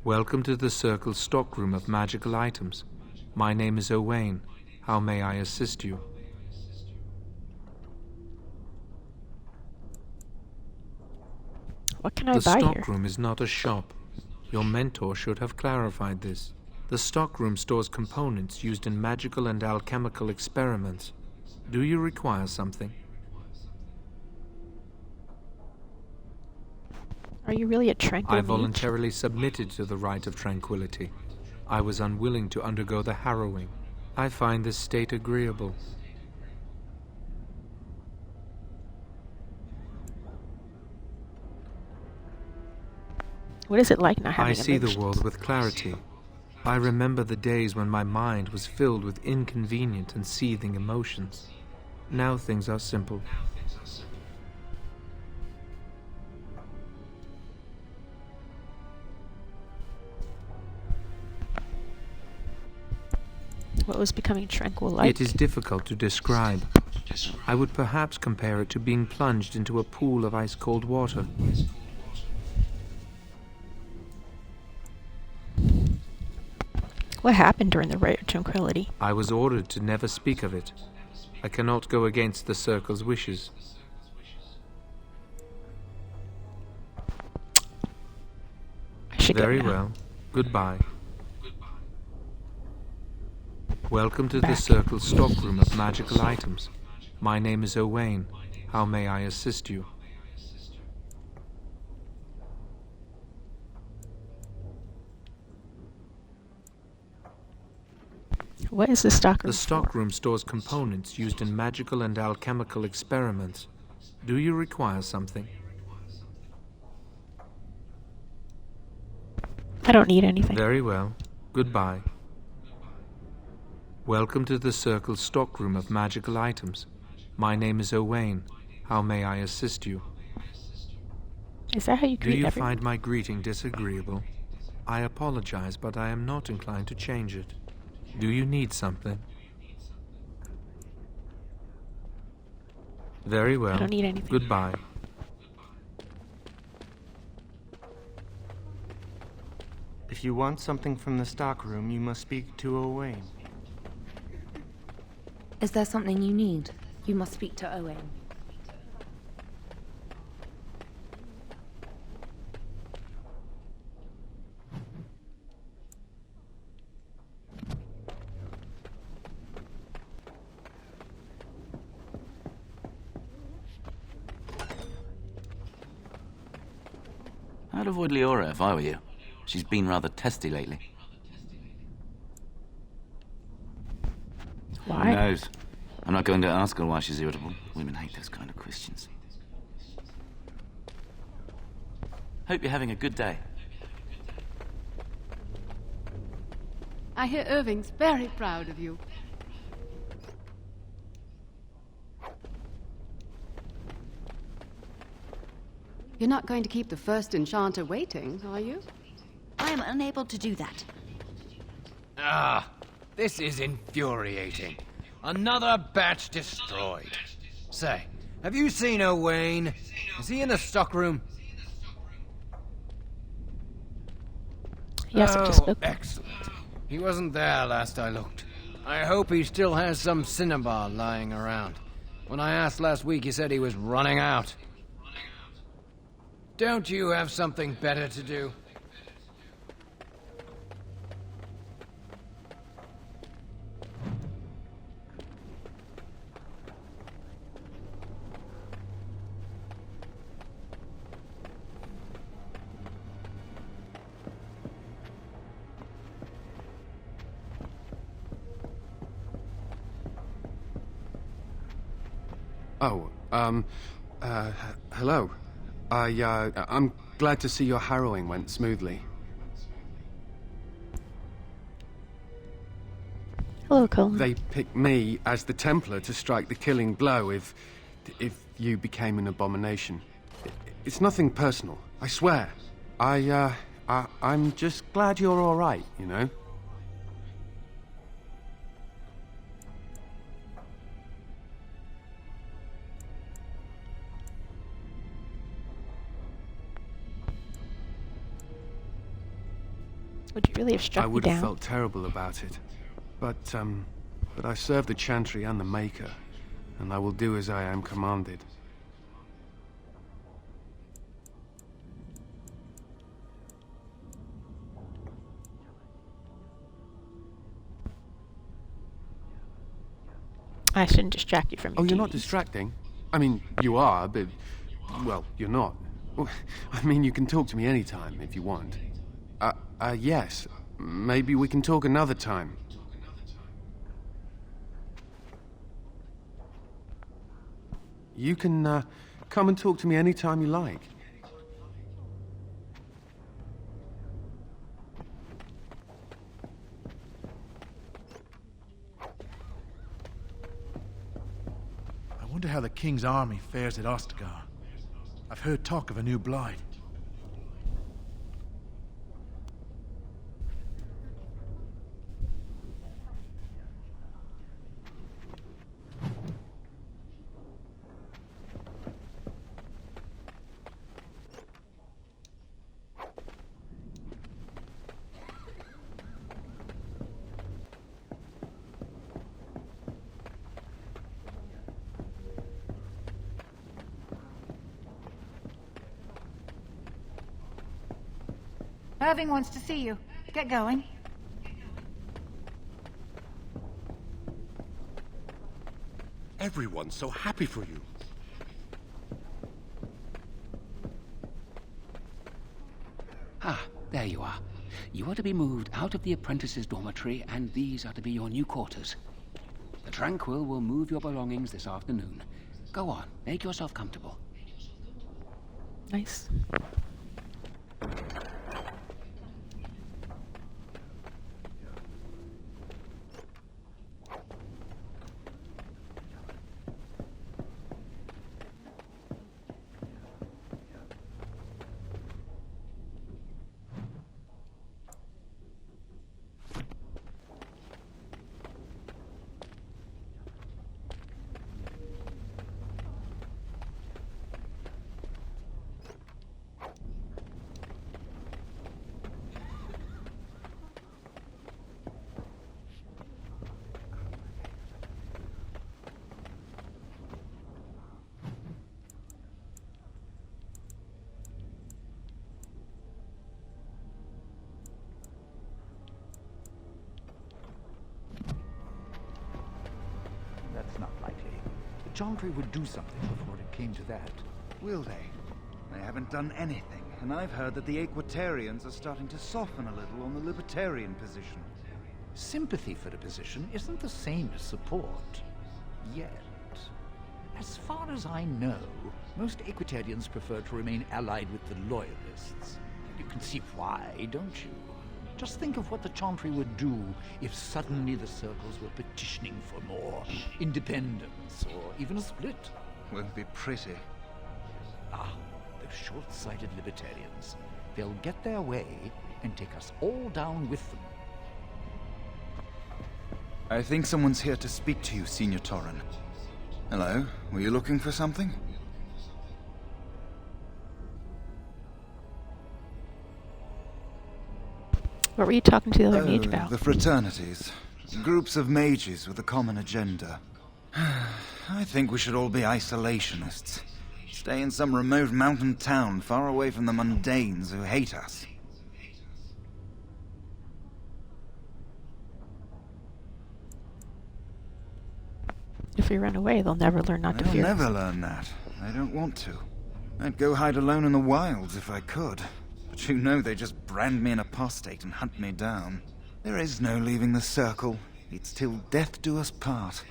Speaker 20: Welcome to the Circle's stockroom of magical items. My name is Owain. How may I assist you?
Speaker 1: What can I buy here?
Speaker 20: The stockroom is not a shop. Your mentor should have clarified this. The stockroom stores components used in magical and alchemical experiments. Do you require something?
Speaker 1: Are you really a tranquil
Speaker 20: I
Speaker 1: mage?
Speaker 20: voluntarily submitted to the rite of tranquility. I was unwilling to undergo the harrowing. I find this state agreeable.
Speaker 1: What is it like not having
Speaker 20: I see the
Speaker 1: emotions?
Speaker 20: world with clarity. I remember the days when my mind was filled with inconvenient and seething emotions. Now things are simple.
Speaker 1: What was becoming tranquil like?
Speaker 20: It is difficult to describe. I would perhaps compare it to being plunged into a pool of ice-cold water.
Speaker 1: What happened during the Rite of Tranquility?
Speaker 20: I was ordered to never speak of it. I cannot go against the Circle's wishes.
Speaker 1: I should
Speaker 20: Very
Speaker 1: go now.
Speaker 20: well. Goodbye. Welcome to the Circle stockroom of magical items. My name is Owain. How may I assist you?
Speaker 1: What is the stockroom?
Speaker 20: The stockroom stores components used in magical and alchemical experiments. Do you require something?
Speaker 1: I don't need anything.
Speaker 20: Very well. Goodbye. Welcome to the Circle stockroom of magical items. My name is Owain. How may I assist you?
Speaker 1: Is that how you greet
Speaker 20: Do you
Speaker 1: everyone?
Speaker 20: find my greeting disagreeable? I apologize, but I am not inclined to change it. Do you need something? Very well.
Speaker 1: I don't need anything.
Speaker 20: Goodbye.
Speaker 5: If you want something from the stockroom, you must speak to Owain.
Speaker 21: Is there something you need? You must speak to Owain.
Speaker 22: I'd avoid Leora if I were you. She's been rather testy lately.
Speaker 1: Why?
Speaker 22: Who knows? I'm not going to ask her why she's irritable. Women hate those kind of questions. Hope you're having a good day.
Speaker 18: I hear Irving's very proud of you. You're not going to keep the first enchanter waiting, are you?
Speaker 23: I am unable to do that.
Speaker 15: Ah, this is infuriating. Another batch destroyed. Say, have you seen Owain? Is he in the stockroom?
Speaker 1: Yes, I've just spoken.
Speaker 15: Excellent. He wasn't there last I looked. I hope he still has some cinnabar lying around. When I asked last week, he said he was running out. Don't you have something better to do?
Speaker 7: Oh, hello. I'm glad to see your harrowing went smoothly.
Speaker 1: Hello, Colin.
Speaker 7: They picked me as the Templar to strike the killing blow if you became an abomination. It's nothing personal, I swear. I'm just glad you're all right, you know?
Speaker 1: Would you really have struck
Speaker 7: I
Speaker 1: me
Speaker 7: would
Speaker 1: down?
Speaker 7: have felt terrible about it. But I serve the Chantry and the Maker, and I will do as I am commanded.
Speaker 1: I shouldn't distract you from your
Speaker 7: Oh, you're not
Speaker 1: duties.
Speaker 7: distracting? I mean, you are, but... well, you're not. I mean, you can talk to me anytime, if you want. Yes. Maybe we can talk another time. You can, come and talk to me anytime you like.
Speaker 24: I wonder how the King's army fares at Ostagar. I've heard talk of a new blight.
Speaker 25: Irving wants to see you. Get going.
Speaker 17: Everyone's so happy for you.
Speaker 6: Ah, there you are. You are to be moved out of the apprentices' dormitory, and these are to be your new quarters. The Tranquil will move your belongings this afternoon. Go on, make yourself comfortable.
Speaker 1: Nice.
Speaker 8: That's not likely. The Chantry would do something before it came to that.
Speaker 7: Will they? They haven't done anything, and I've heard that the Equitarians are starting to soften a little on the Libertarian position.
Speaker 8: Sympathy for the position isn't the same as support. Yet. As far as I know, most Equitarians prefer to remain allied with the Loyalists. You can see why, don't you? Just think of what the Chantry would do if suddenly the Circles were petitioning for more independence, or even a split.
Speaker 7: Won't be pretty.
Speaker 8: Ah, those short-sighted Libertarians. They'll get their way and take us all down with them.
Speaker 7: I think someone's here to speak to you, Senior Torren. Hello, were you looking for something?
Speaker 1: What were you talking to the other mage about?
Speaker 7: The fraternities. Groups of mages with a common agenda. I think we should all be isolationists. Stay in some remote mountain town far away from the mundanes who hate us.
Speaker 1: If we run away, they'll never learn not to fear
Speaker 7: They'll
Speaker 1: us.
Speaker 7: never learn that. I don't want to. I'd go hide alone in the wilds if I could. But you know they just brand me an apostate and hunt me down. There is no leaving the Circle. It's till death do us part.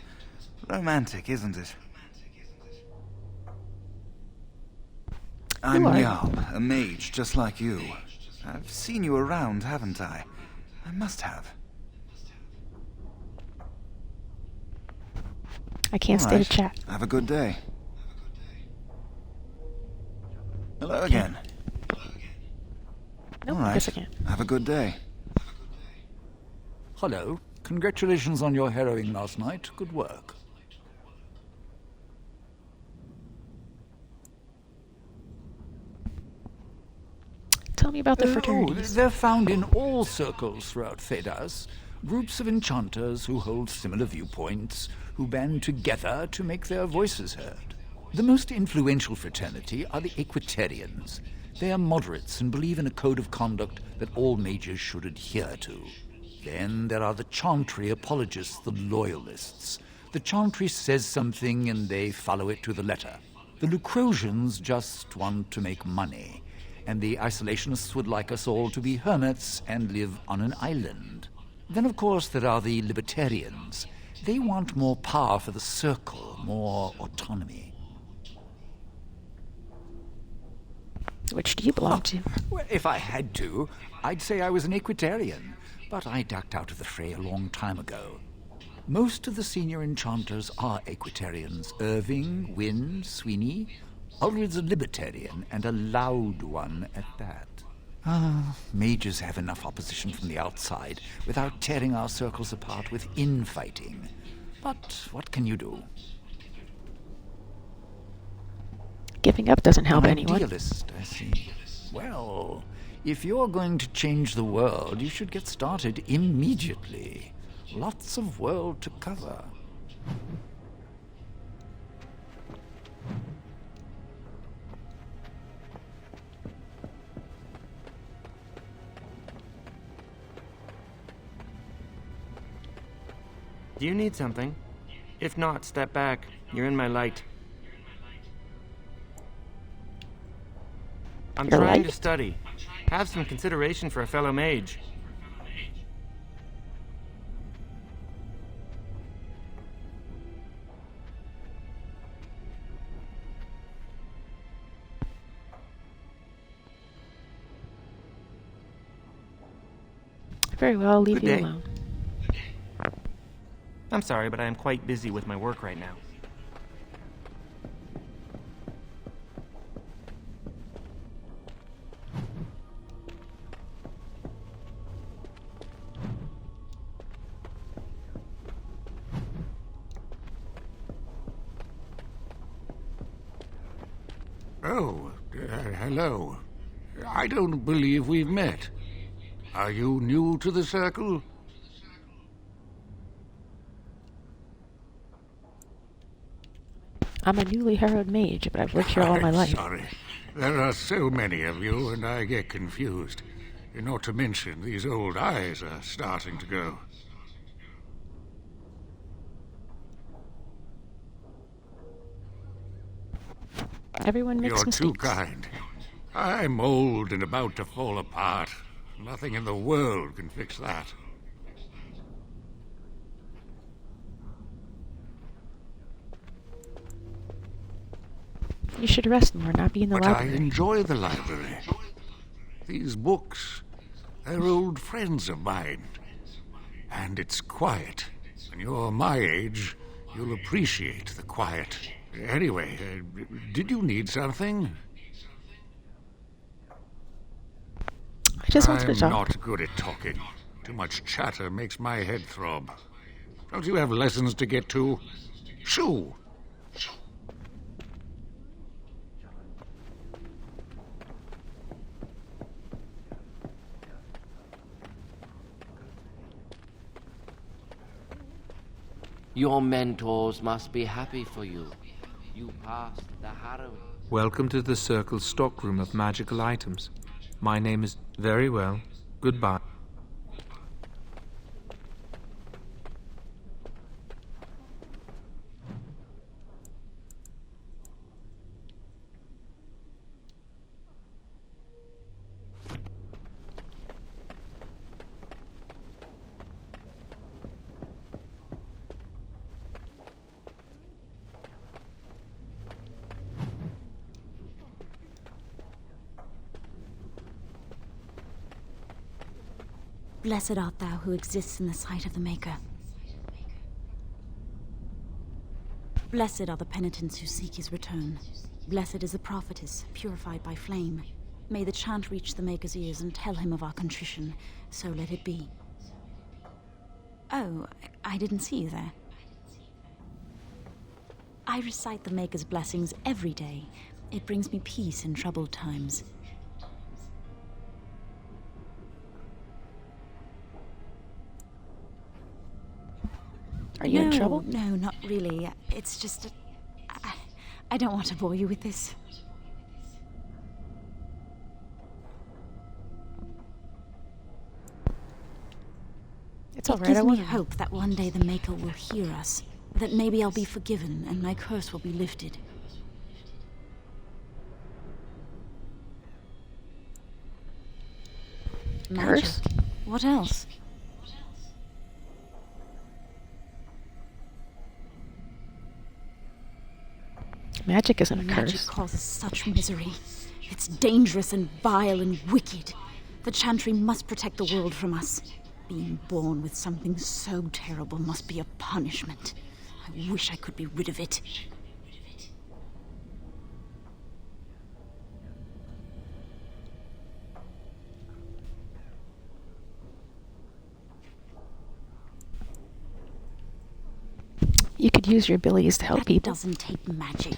Speaker 7: Romantic, isn't it? I'm Jarl, a mage just like you. I've seen you around, haven't I? I must have.
Speaker 1: I can't stay to chat.
Speaker 7: Have a good day. Hello again.
Speaker 1: Nope,
Speaker 7: All right.
Speaker 1: guess I can't.
Speaker 7: Have a good day.
Speaker 8: Hello. Congratulations on your harrowing last night. Good work.
Speaker 1: Tell me about the fraternities.
Speaker 8: They're found in all circles throughout Thedas. Groups of enchanters who hold similar viewpoints, who band together to make their voices heard. The most influential fraternity are the Equitarians. They are moderates and believe in a code of conduct that all mages should adhere to. Then there are the Chantry apologists, the Loyalists. The Chantry says something and they follow it to the letter. The Lucrosians just want to make money, and the Isolationists would like us all to be hermits and live on an island. Then, of course, there are the Libertarians. They want more power for the Circle, more autonomy.
Speaker 1: Which do you belong to?
Speaker 8: Well, if I had to, I'd say I was an Equitarian, but I ducked out of the fray a long time ago. Most of the senior enchanters are Equitarians. Irving, Wynne, Sweeney. Ulrid's a Libertarian, and a loud one at that. Mages have enough opposition from the outside without tearing our circles apart with infighting. But what can you do?
Speaker 1: Giving up doesn't help anyone.
Speaker 8: Idealist, I see. Well, if you're going to change the world, you should get started immediately. Lots of world to cover.
Speaker 9: Do you need something? If not, step back. You're in my light. I'm
Speaker 1: Your
Speaker 9: trying
Speaker 1: light?
Speaker 9: to study. Have some consideration for a fellow mage.
Speaker 1: Very well, I'll leave
Speaker 9: Good
Speaker 1: you
Speaker 9: day.
Speaker 1: alone.
Speaker 9: I'm sorry, but I am quite busy with my work right now.
Speaker 2: Oh, hello. I don't believe we've met. Are you new to the circle?
Speaker 1: I'm a newly harrowed mage, but I've worked here all my
Speaker 2: I'm
Speaker 1: life.
Speaker 2: sorry. There are so many of you, and I get confused. Not to mention, these old eyes are starting to go.
Speaker 1: Everyone makes
Speaker 2: You're
Speaker 1: mistakes.
Speaker 2: too kind. I'm old and about to fall apart. Nothing in the world can fix that.
Speaker 1: You should rest more, not be in the
Speaker 2: But
Speaker 1: library.
Speaker 2: I enjoy the library. These books, they're old friends of mine. And it's quiet. When you're my age, you'll appreciate the quiet. Anyway, did you need something?
Speaker 1: I just wanted to talk.
Speaker 2: I'm not good at talking. Too much chatter makes my head throb. Don't you have lessons to get to? Shoo!
Speaker 16: Your mentors must be happy for you. You passed the harrowing.
Speaker 20: Welcome to the Circle's stockroom of magical items. My name is... Very well. Goodbye.
Speaker 10: Blessed art thou who exists in the sight of the Maker. Blessed are the penitents who seek his return. Blessed is the prophetess, purified by flame. May the chant reach the Maker's ears and tell him of our contrition. So let it be. Oh, I didn't see you there. I recite the Maker's blessings every day. It brings me peace in troubled times.
Speaker 1: Are you in trouble?
Speaker 10: No, not really. It's just... I don't want to bore you with this.
Speaker 1: It's all
Speaker 10: It
Speaker 1: right, I
Speaker 10: gives me
Speaker 1: won't.
Speaker 10: hope that one day the Maker will hear us. That maybe I'll be forgiven and my curse will be lifted.
Speaker 1: Curse?
Speaker 10: Magic. What else?
Speaker 1: Magic isn't a
Speaker 10: Magic
Speaker 1: curse.
Speaker 10: causes such misery. It's dangerous and vile and wicked. The Chantry must protect the world from us. Being born with something so terrible must be a punishment. I wish I could be rid of it.
Speaker 1: You could use your abilities to help
Speaker 10: That
Speaker 1: people.
Speaker 10: doesn't take magic.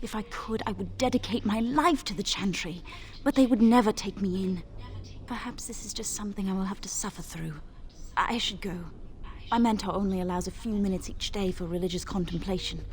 Speaker 10: If I could, I would dedicate my life to the Chantry, but they would never take me in. Perhaps this is just something I will have to suffer through. I should go. My mentor only allows a few minutes each day for religious contemplation.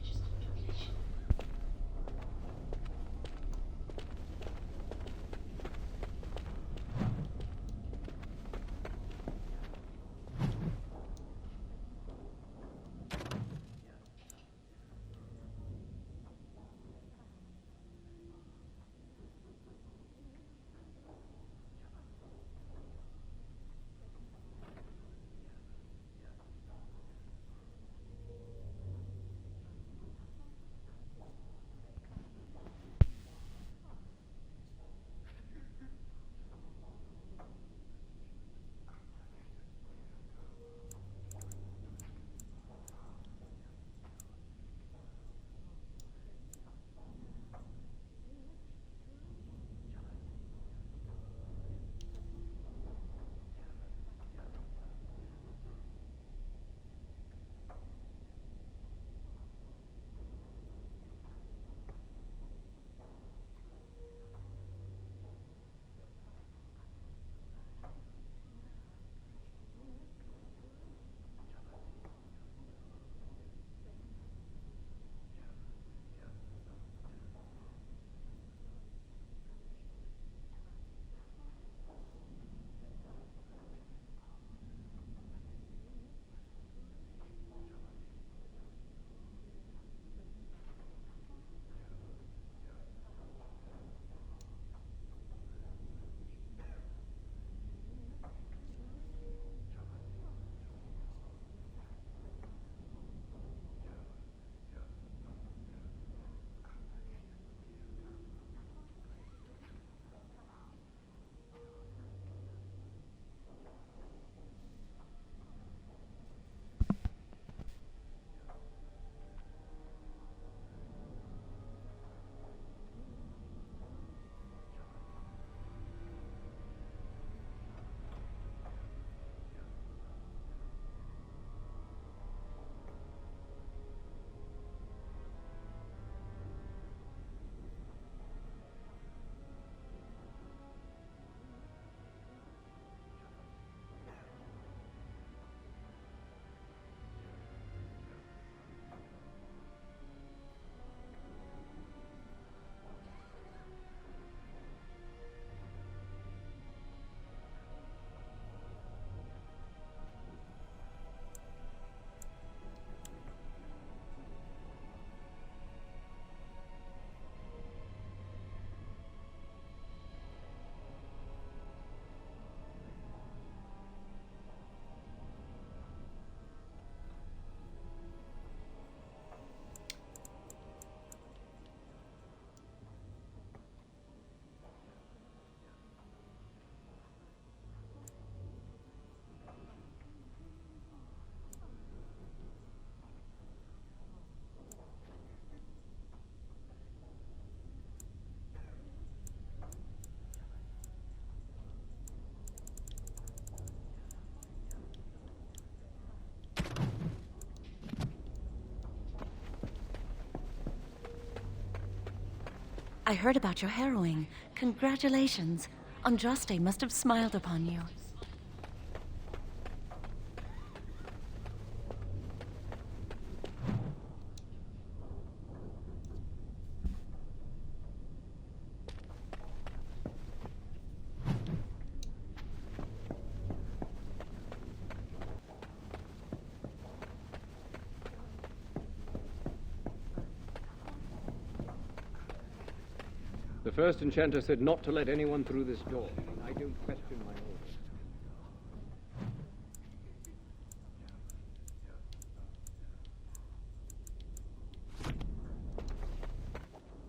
Speaker 10: I heard about your harrowing. Congratulations. Andraste must have smiled upon you.
Speaker 13: The first enchanter said not to let anyone through this door. I don't question my orders.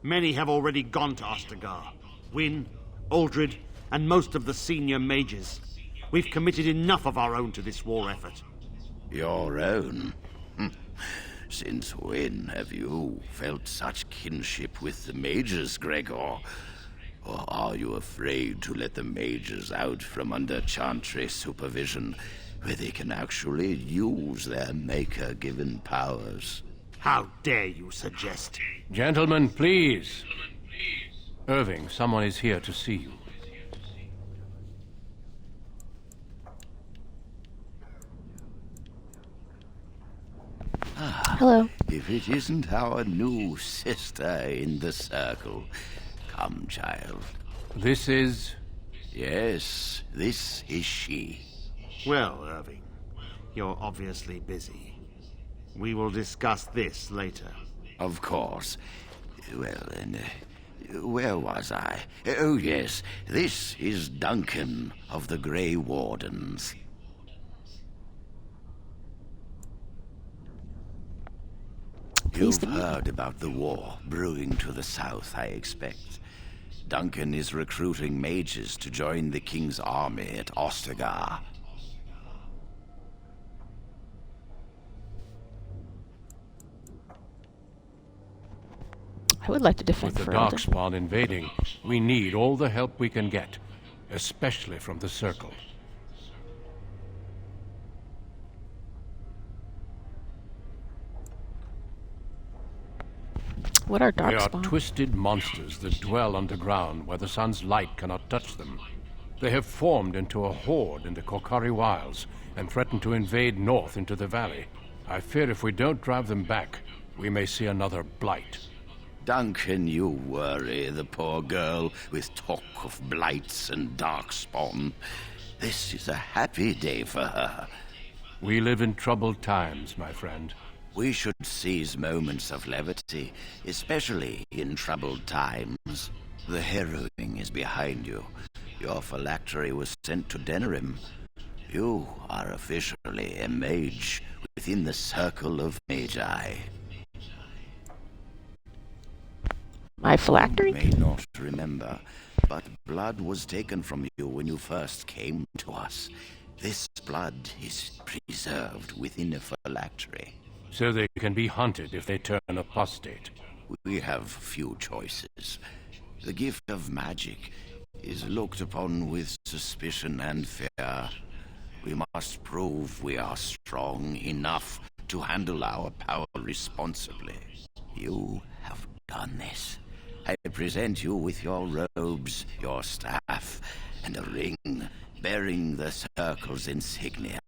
Speaker 5: Many have already gone to Ostagar. Wynne, Aldred, and most of the senior mages. We've committed enough of our own to this war effort.
Speaker 3: Your own? Since when have you felt such kinship with the mages, Gregor? Or are you afraid to let the mages out from under Chantry supervision, where they can actually use their Maker-given powers?
Speaker 5: How dare you suggest?
Speaker 2: Gentlemen, please. Irving, someone is here to see you.
Speaker 1: Hello.
Speaker 3: If it isn't our new sister in the circle. Come, child.
Speaker 2: This is...
Speaker 3: Yes, this is she.
Speaker 5: Well, Irving, you're obviously busy. We will discuss this later.
Speaker 3: Of course. Well, then, where was I? Oh, yes, this is Duncan of the Grey Wardens. You've heard about the war brewing to the south, I expect. Duncan is recruiting mages to join the King's army at Ostagar.
Speaker 1: I would like to defend
Speaker 2: With the
Speaker 1: Ferelden.
Speaker 2: Darkspawn invading, we need all the help we can get, especially from the Circle.
Speaker 1: What are
Speaker 2: They are
Speaker 1: Darkspawn?
Speaker 2: twisted monsters that dwell underground where the sun's light cannot touch them. They have formed into a horde in the Korkari Wilds and threaten to invade north into the valley. I fear if we don't drive them back, we may see another blight.
Speaker 3: Duncan, you worry the poor girl with talk of blights and darkspawn. This is a happy day for her.
Speaker 2: We live in troubled times, my friend.
Speaker 3: We should seize moments of levity, especially in troubled times. The harrowing is behind you. Your phylactery was sent to Denerim. You are officially a mage within the circle of Magi.
Speaker 1: My phylactery?
Speaker 3: You may not remember, but blood was taken from you when you first came to us. This blood is preserved within a phylactery.
Speaker 2: So they can be hunted if they turn apostate.
Speaker 3: We have few choices. The gift of magic is looked upon with suspicion and fear. We must prove we are strong enough to handle our power responsibly. You have done this. I present you with your robes, your staff, and a ring bearing the Circle's insignia.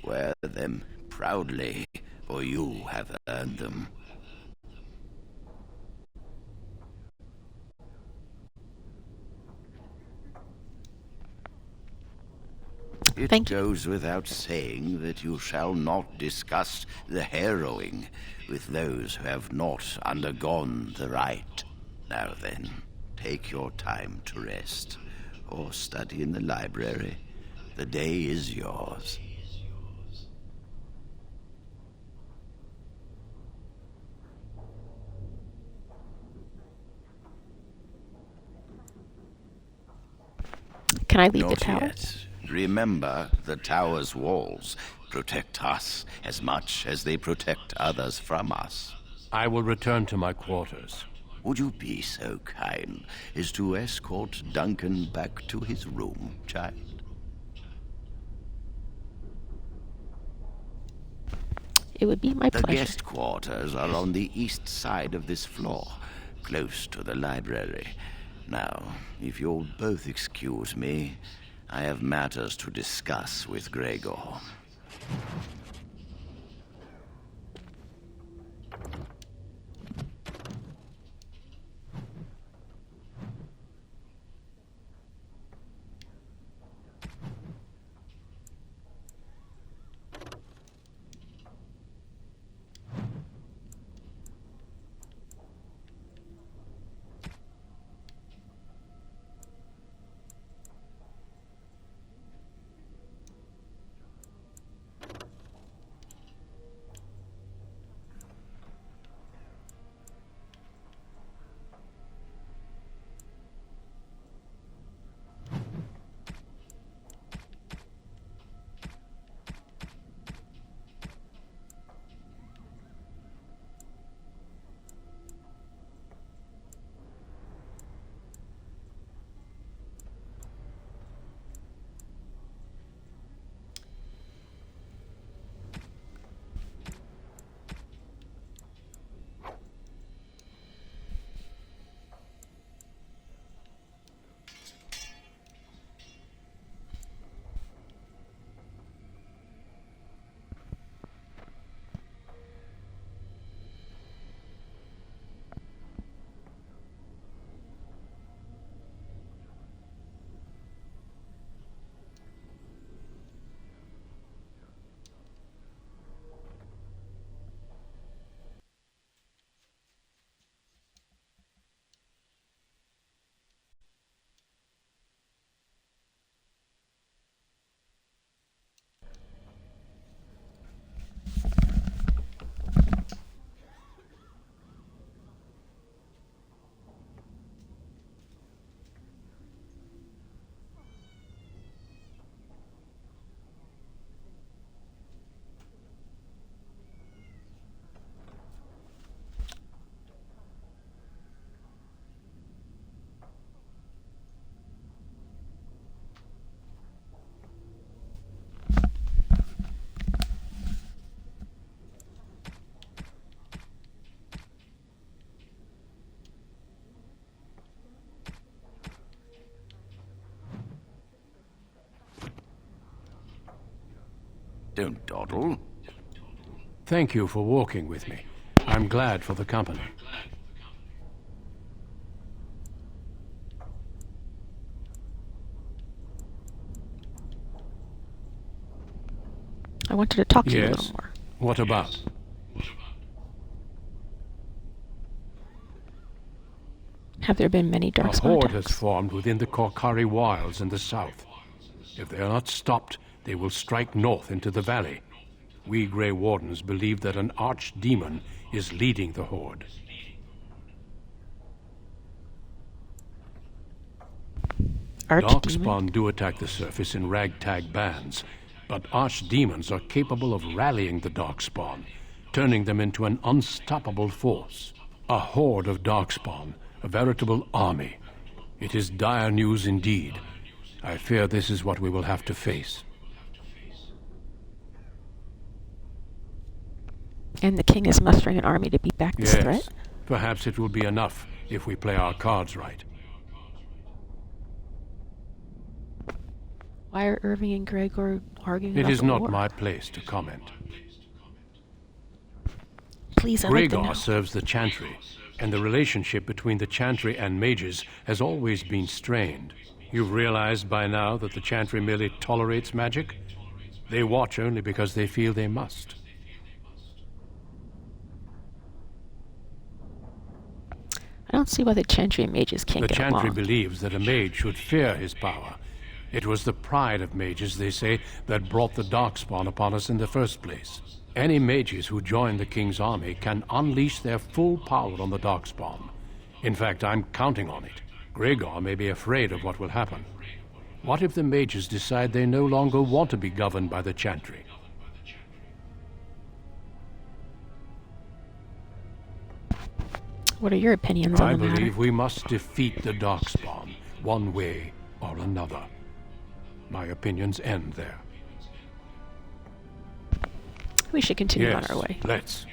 Speaker 3: Wear them proudly, for you have earned them. It goes without saying that you shall not discuss the harrowing with those who have not undergone the rite. Now then, take your time to rest, or study in the library. The day is yours.
Speaker 1: Can I leave the
Speaker 3: Not
Speaker 1: tower?
Speaker 3: yet. Remember, the tower's walls protect us as much as they protect others from us.
Speaker 2: I will return to my quarters.
Speaker 3: Would you be so kind as to escort Duncan back to his room, child?
Speaker 1: It would be my
Speaker 3: The
Speaker 1: pleasure.
Speaker 3: guest quarters are on the east side of this floor. close to the library. Now, if you'll both excuse me, I have matters to discuss with Gregor. Don't dawdle.
Speaker 2: Thank you for walking with me. I'm glad for the company.
Speaker 1: I wanted to talk to you a
Speaker 2: Yes?
Speaker 1: little more.
Speaker 2: What about?
Speaker 1: Have there been many
Speaker 2: A
Speaker 1: darkspawn
Speaker 2: horde
Speaker 1: attacks?
Speaker 2: has formed within the Korkari wilds in the south. If they are not stopped, they will strike north into the valley. We Grey Wardens believe that an archdemon is leading the horde. Darkspawn do attack the surface in ragtag bands, but archdemons are capable of rallying the Darkspawn, turning them into an unstoppable force. A horde of Darkspawn, a veritable army. It is dire news indeed. I fear this is what we will have to face.
Speaker 1: And the king is mustering an army to beat back this threat?
Speaker 2: Perhaps it will be enough if we play our cards right.
Speaker 1: Why are Irving and Gregor arguing
Speaker 2: It
Speaker 1: about
Speaker 2: is
Speaker 1: the
Speaker 2: not
Speaker 1: war?
Speaker 2: my place to comment.
Speaker 1: Please, I'd like to know.
Speaker 2: Gregor serves the Chantry, and the relationship between the Chantry and mages has always been strained. You've realized by now that the Chantry merely tolerates magic? They watch only because they feel they must.
Speaker 1: I don't see why the Chantry and mages can't
Speaker 2: The
Speaker 1: get
Speaker 2: Chantry
Speaker 1: along.
Speaker 2: believes that a mage should fear his power. It was the pride of mages, they say, that brought the Darkspawn upon us in the first place. Any mages who join the King's army can unleash their full power on the Darkspawn. In fact, I'm counting on it. Gregor may be afraid of what will happen. What if the mages decide they no longer want to be governed by the Chantry?
Speaker 1: What are your opinions on
Speaker 2: I
Speaker 1: the matter?
Speaker 2: believe we must defeat the Darkspawn, one way or another. My opinions end there.
Speaker 1: We should continue on our way.
Speaker 2: Let's.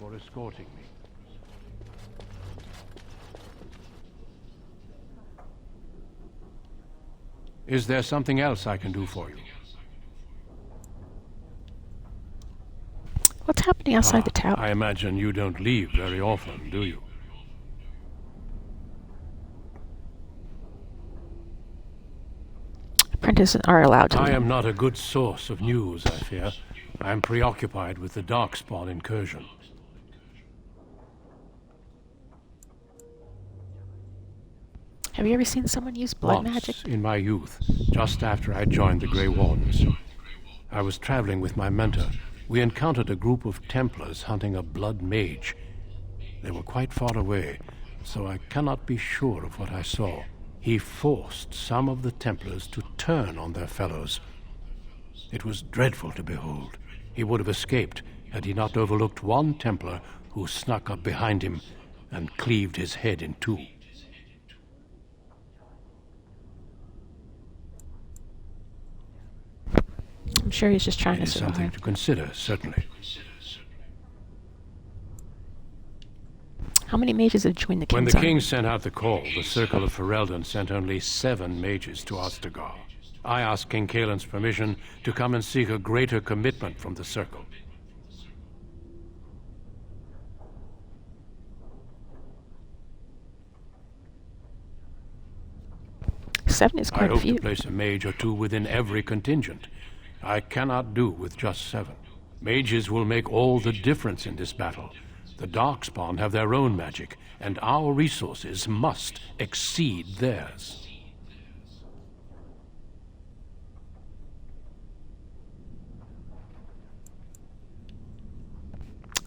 Speaker 17: for escorting me. Is there something else I can do for you?
Speaker 1: What's happening outside the tower?
Speaker 17: I imagine you don't leave very often, do you?
Speaker 1: Apprentices are allowed to
Speaker 17: I
Speaker 1: leave.
Speaker 17: am not a good source of news, I fear. I am preoccupied with the Darkspawn incursion.
Speaker 1: Have you ever seen someone use blood magic?
Speaker 17: Once, in my youth, just after I joined the Grey Wardens, I was traveling with my mentor. We encountered a group of Templars hunting a blood mage. They were quite far away, so I cannot be sure of what I saw. He forced some of the Templars to turn on their fellows. It was dreadful to behold. He would have escaped had he not overlooked one Templar who snuck up behind him and cleaved his head in two.
Speaker 1: I'm sure he's just trying
Speaker 17: It
Speaker 1: to
Speaker 17: is
Speaker 1: survive.
Speaker 17: something to consider, certainly.
Speaker 1: How many mages have joined the King's
Speaker 17: When the
Speaker 1: army?
Speaker 17: king sent out the call, the Circle of Ferelden sent only 7 mages to Ostagar. I asked King Kaelin's permission to come and seek a greater commitment from the Circle.
Speaker 1: Seven is
Speaker 17: I
Speaker 1: quite a
Speaker 17: hope
Speaker 1: few.
Speaker 17: to place a mage or two within every contingent. I cannot do with just 7. Mages will make all the difference in this battle. The Darkspawn have their own magic, and our resources must exceed theirs.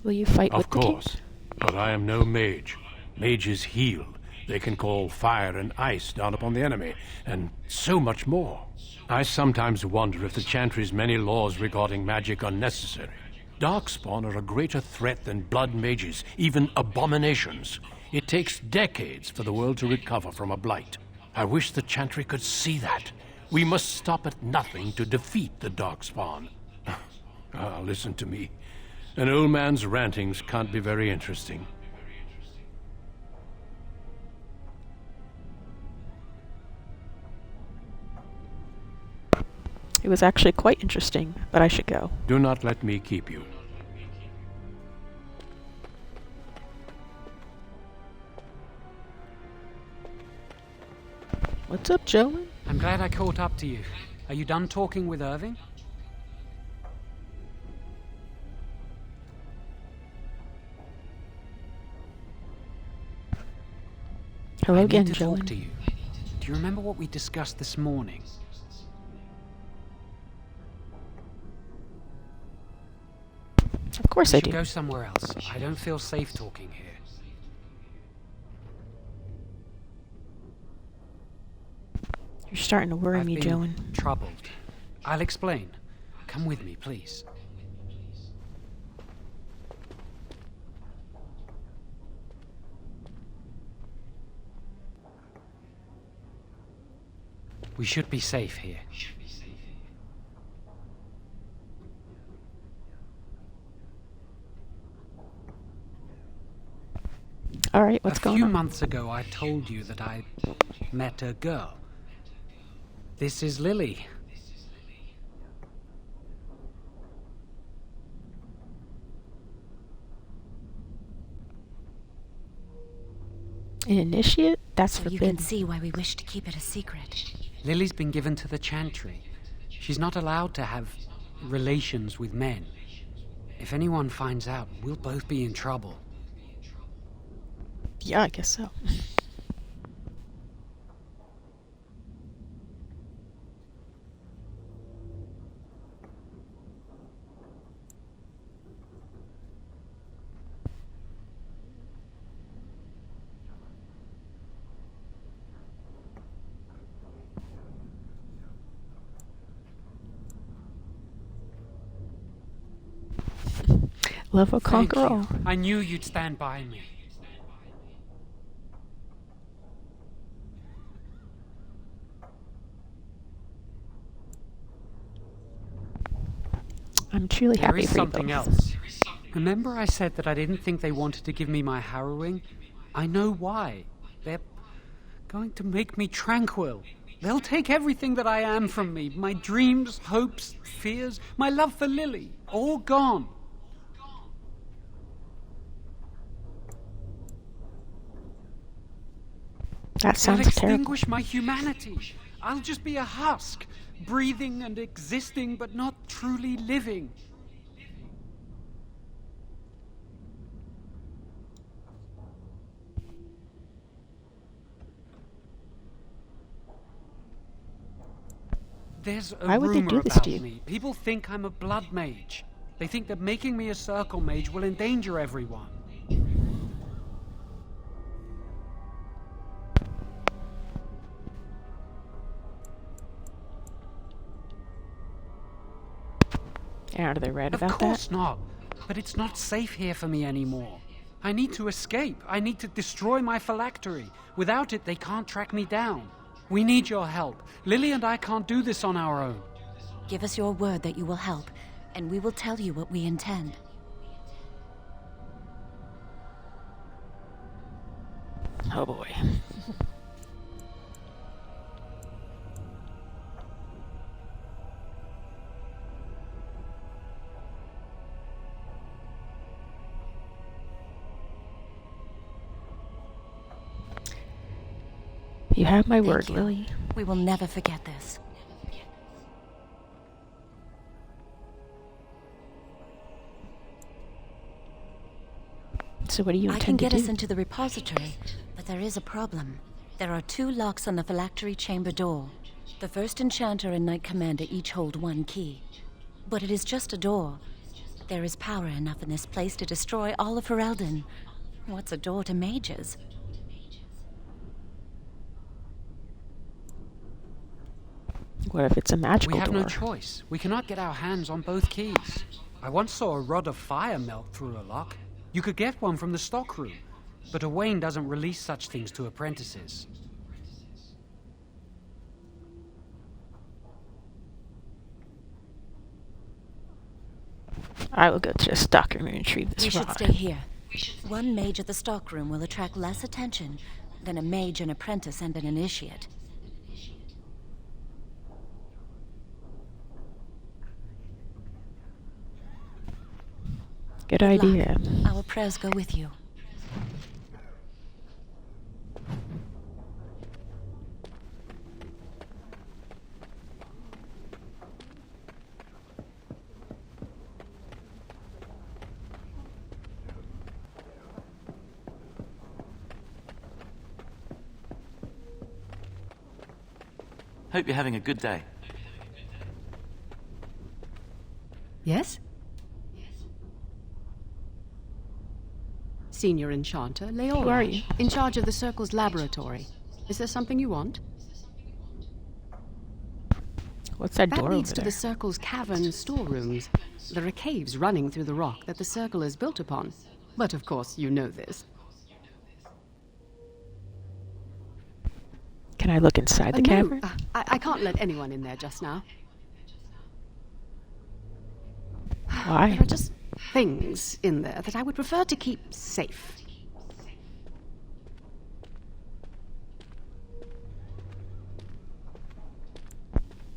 Speaker 1: Will you fight with
Speaker 17: Of
Speaker 1: the king?
Speaker 17: course, but I am no mage. Mages heal. They can call fire and ice down upon the enemy, and so much more. I sometimes wonder if the Chantry's many laws regarding magic are necessary. Darkspawn are a greater threat than blood mages, even abominations. It takes decades for the world to recover from a blight. I wish the Chantry could see that. We must stop at nothing to defeat the Darkspawn. Listen to me. An old man's rantings can't be very interesting.
Speaker 1: It was actually quite interesting, but I should go.
Speaker 17: Do not let me keep you.
Speaker 1: What's up, Joe?
Speaker 11: I'm glad I caught up to you. Are you done talking with Irving?
Speaker 1: Hello again,
Speaker 11: I need to
Speaker 1: Joe.
Speaker 11: talk to you. Do you remember what we discussed this morning?
Speaker 1: Of course I
Speaker 11: We should
Speaker 1: do.
Speaker 11: go somewhere else. I don't feel safe talking here.
Speaker 1: You're starting to worry
Speaker 11: I've
Speaker 1: me,
Speaker 11: been
Speaker 1: Joan.
Speaker 11: troubled. I'll explain. Come with me, please. We should be safe here.
Speaker 1: All right, what's going
Speaker 11: A few
Speaker 1: on?
Speaker 11: months ago, I told you that I met a girl. This is Lily.
Speaker 1: An initiate? That's
Speaker 10: So you
Speaker 1: forbidden.
Speaker 10: can see why we wish to keep it a secret.
Speaker 11: Lily's been given to the Chantry. She's not allowed to have relations with men. If anyone finds out, we'll both be in trouble.
Speaker 1: Yeah, I guess so. Love will
Speaker 11: Thank
Speaker 1: conquer
Speaker 11: you.
Speaker 1: all.
Speaker 11: I knew you'd stand by me.
Speaker 1: I'm truly
Speaker 11: There
Speaker 1: happy
Speaker 11: is
Speaker 1: for you
Speaker 11: something
Speaker 1: both.
Speaker 11: else. Remember I said that I didn't think they wanted to give me my harrowing? I know why. They're going to make me tranquil. They'll take everything that I am from me. My dreams, hopes, fears, my love for Lily. All gone.
Speaker 1: That sounds
Speaker 11: They'll
Speaker 1: terrible.
Speaker 11: extinguish my humanity. I'll just be a husk, breathing and existing, but not truly living. There's a
Speaker 1: Why would they
Speaker 11: rumor
Speaker 1: do this
Speaker 11: about
Speaker 1: to you?
Speaker 11: me. People think I'm a blood mage. They think that making me a circle mage will endanger everyone.
Speaker 1: Are they right about
Speaker 11: Of
Speaker 1: that?
Speaker 11: course not. But it's not safe here for me anymore. I need to escape. I need to destroy my phylactery. Without it, they can't track me down. We need your help. Lily and I can't do this on our own.
Speaker 23: Give us your word that you will help, and we will tell you what we intend.
Speaker 1: Oh boy. You have my word, Lily.
Speaker 23: We will never forget this.
Speaker 1: So what do you
Speaker 23: I
Speaker 1: intend
Speaker 23: can
Speaker 1: to
Speaker 23: get
Speaker 1: do?
Speaker 23: us into the repository, but there is a problem. There are 2 locks on the phylactery chamber door. The first enchanter and knight commander each hold 1 key. But it is just a door. There is power enough in this place to destroy all of Ferelden. What's a door to mages?
Speaker 1: What if it's a magical
Speaker 11: We have
Speaker 1: door?
Speaker 11: no choice. We cannot get our hands on both keys. I once saw a rod of fire melt through a lock. You could get one from the stockroom, but Owain doesn't release such things to apprentices.
Speaker 1: I will go to the stockroom and retrieve this
Speaker 23: We should
Speaker 1: rod.
Speaker 23: stay here. 1 mage at the stockroom will attract less attention than a mage, an apprentice, and an initiate.
Speaker 1: Good idea.
Speaker 23: Our prayers go with you.
Speaker 22: Hope you're having a good day.
Speaker 18: Yes? Senior Enchanter, Leora.
Speaker 1: Who are you?
Speaker 18: In charge of the Circle's laboratory. Is there something you want?
Speaker 1: What's that door
Speaker 18: That leads
Speaker 1: over
Speaker 18: to
Speaker 1: there?
Speaker 18: the Circle's cavern storerooms. There are caves running through the rock that the Circle is built upon. But of course, you know this.
Speaker 1: Can I look inside the
Speaker 18: No,
Speaker 1: cavern?
Speaker 18: I can't let anyone in there just now.
Speaker 1: Why?
Speaker 18: There are just things in there that I would prefer to keep safe.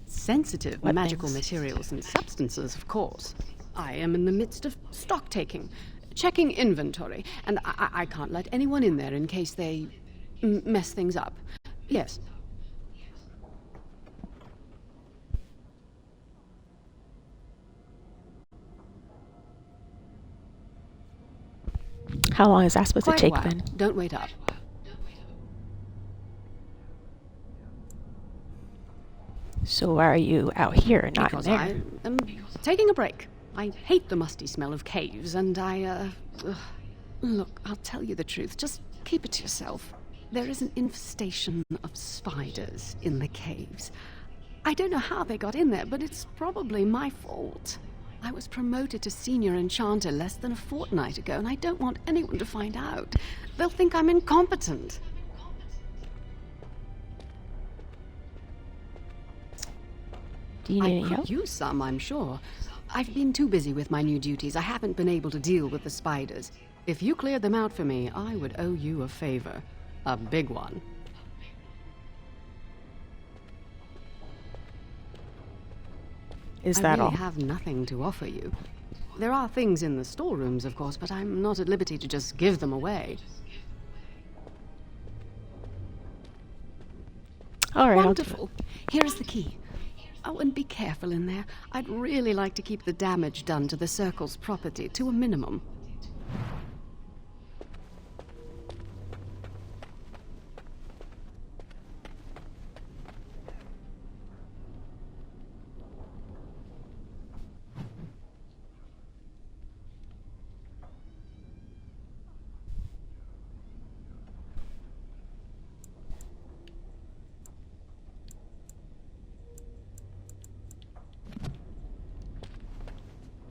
Speaker 18: Sensitive
Speaker 1: What
Speaker 18: magical
Speaker 1: things?
Speaker 18: materials and substances, of course. I am in the midst of stock taking, checking inventory, and I can't let anyone in there in case they mess things up. Yes.
Speaker 1: How long is that supposed
Speaker 18: Quite
Speaker 1: to
Speaker 18: a
Speaker 1: take
Speaker 18: while.
Speaker 1: then?
Speaker 18: Don't wait up.
Speaker 1: So why are you out here and not
Speaker 18: Because
Speaker 1: in there?
Speaker 18: I am taking a break. I hate the musty smell of caves, and Look, I'll tell you the truth. Just keep it to yourself. There is an infestation of spiders in the caves. I don't know how they got in there, but it's probably my fault. I was promoted to Senior Enchanter less than a fortnight ago, and I don't want anyone to find out. They'll think I'm incompetent.
Speaker 1: Do you need
Speaker 18: I
Speaker 1: any
Speaker 18: could
Speaker 1: help?
Speaker 18: use some, I'm sure. I've been too busy with my new duties. I haven't been able to deal with the spiders. If you cleared them out for me, I would owe you a favor. A big one.
Speaker 1: Is that all?
Speaker 18: I really have nothing to offer you. There are things in the storerooms, of course, but I'm not at liberty to just give them away.
Speaker 1: All right,
Speaker 18: Wonderful. Here is the key. Oh, and be careful in there. I'd really like to keep the damage done to the Circle's property to a minimum.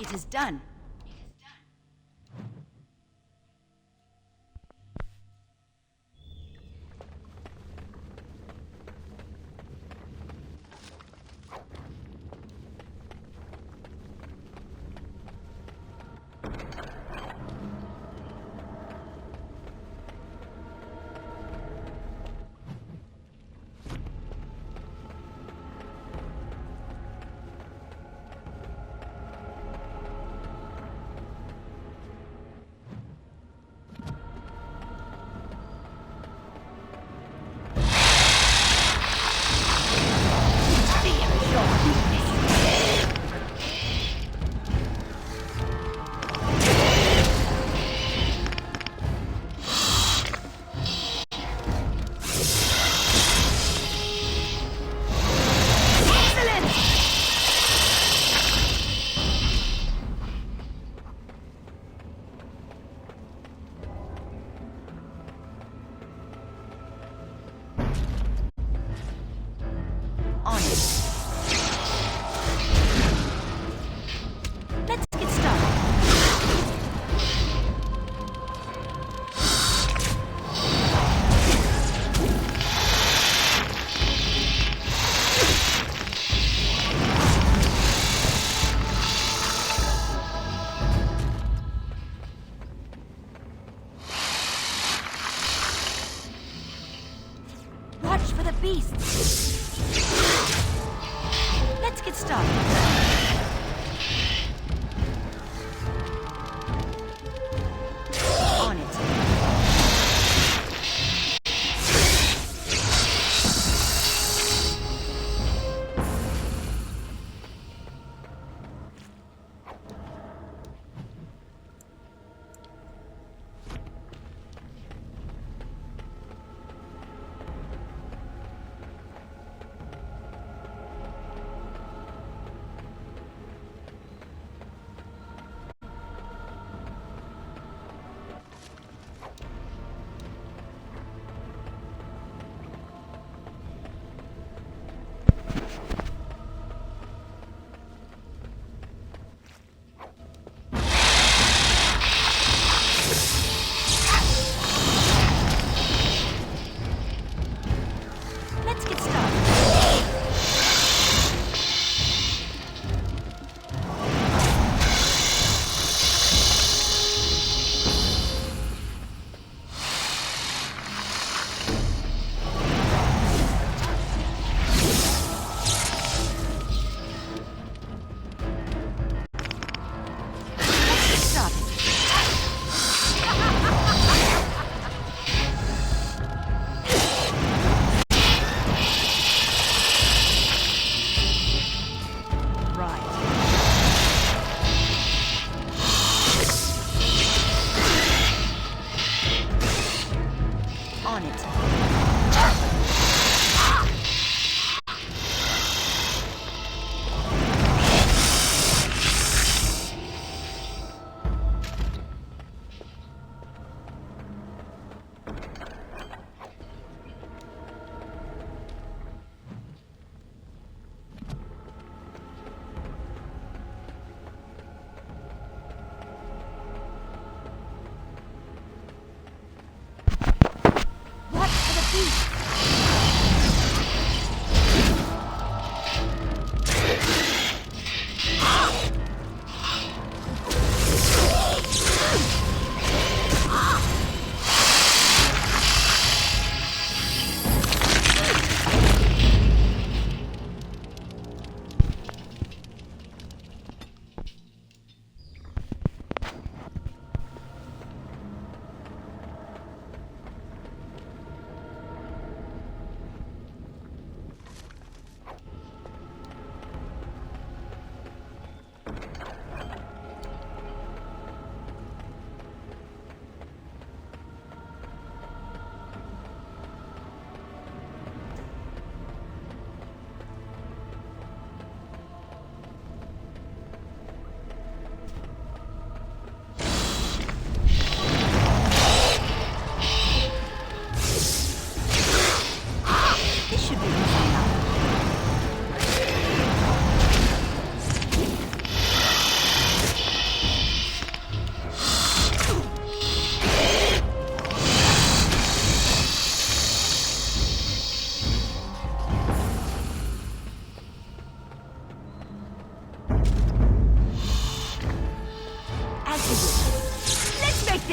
Speaker 23: It is done. Let's get started. On it.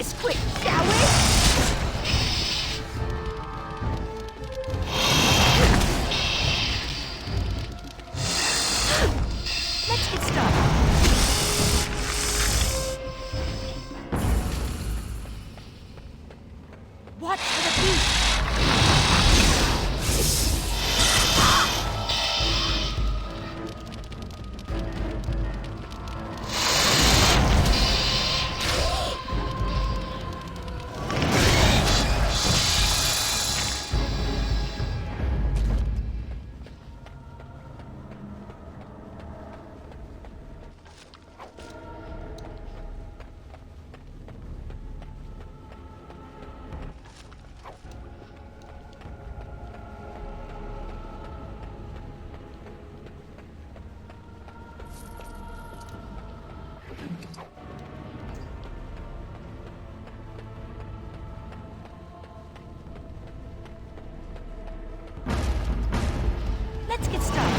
Speaker 10: this quick, shall we? Let's get started. Watch for the beast. Let's get started.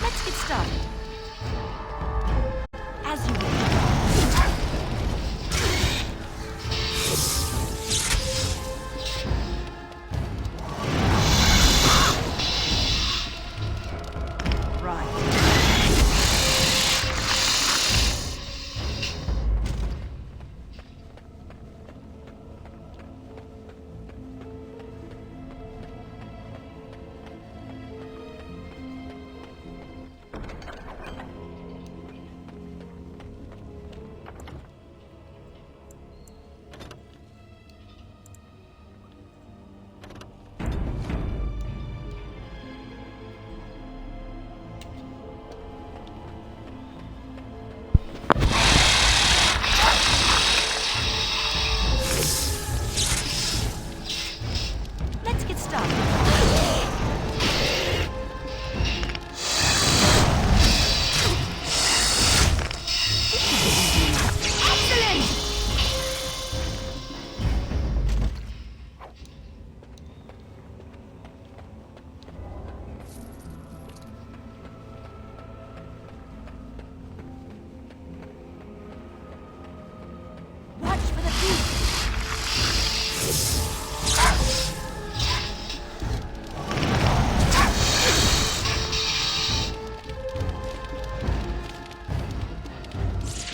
Speaker 10: Let's get started. As you wish. Let's get started. Excellent! Watch for the beast!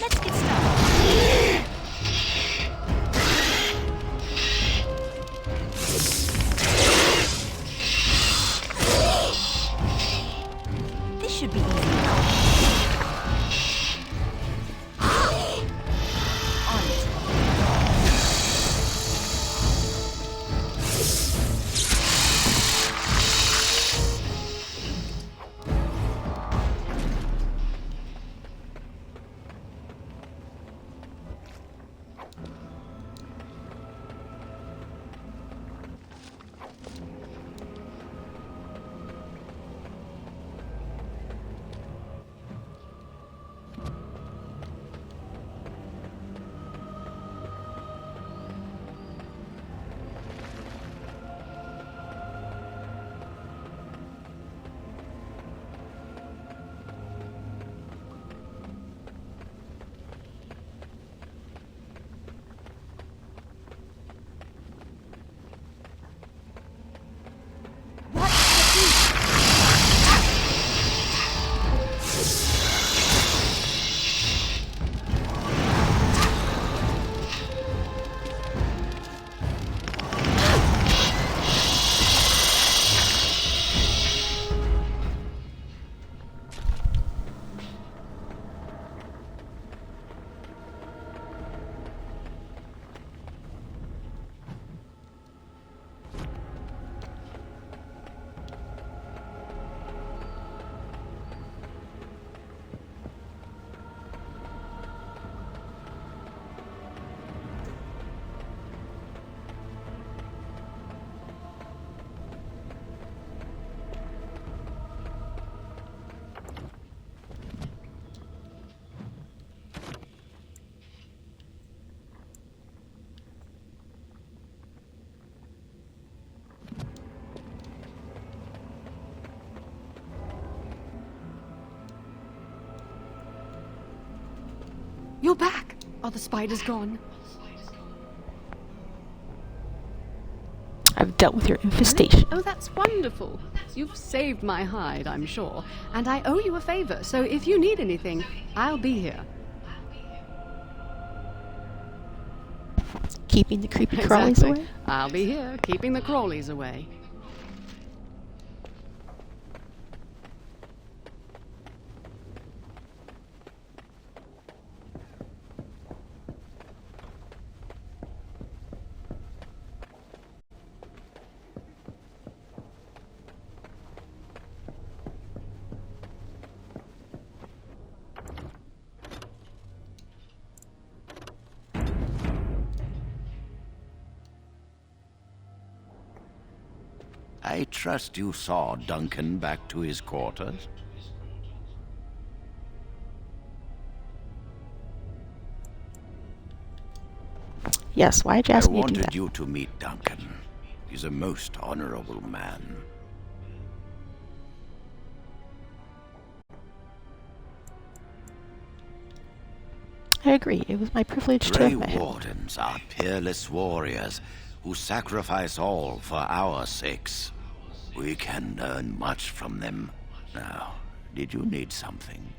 Speaker 10: Let's get started. This should be easy enough. On it.
Speaker 18: You're back! Are the spiders gone?
Speaker 1: I've dealt with your infestation.
Speaker 18: Oh, that's wonderful. You've saved my hide, I'm sure. And I owe you a favor, so if you need anything, I'll be here.
Speaker 1: Keeping the creepy crawlies away?
Speaker 18: I'll be here, keeping the crawlies away.
Speaker 3: I trust you saw Duncan back to his quarters?
Speaker 1: Yes, why'd you ask me to do that?
Speaker 3: I wanted you to meet Duncan. He's a most honorable man.
Speaker 1: I agree. It was my privilege to have met
Speaker 3: Grey
Speaker 1: him.
Speaker 3: Wardens are peerless warriors who sacrifice all for our sakes. We can learn much from them. Now, did you need something?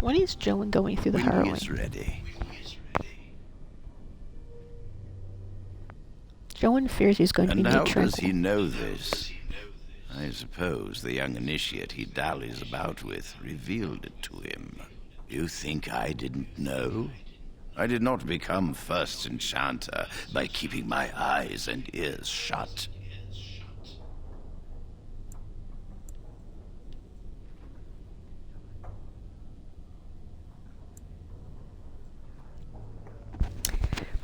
Speaker 1: When is Joan going through the harrowing?
Speaker 3: He is ready.
Speaker 1: Joan fears he's going to be
Speaker 3: And
Speaker 1: made
Speaker 3: how does
Speaker 1: tranquil.
Speaker 3: he know this? I suppose the young initiate he dallies about with revealed it to him. You think I didn't know? I did not become first enchanter by keeping my eyes and ears shut.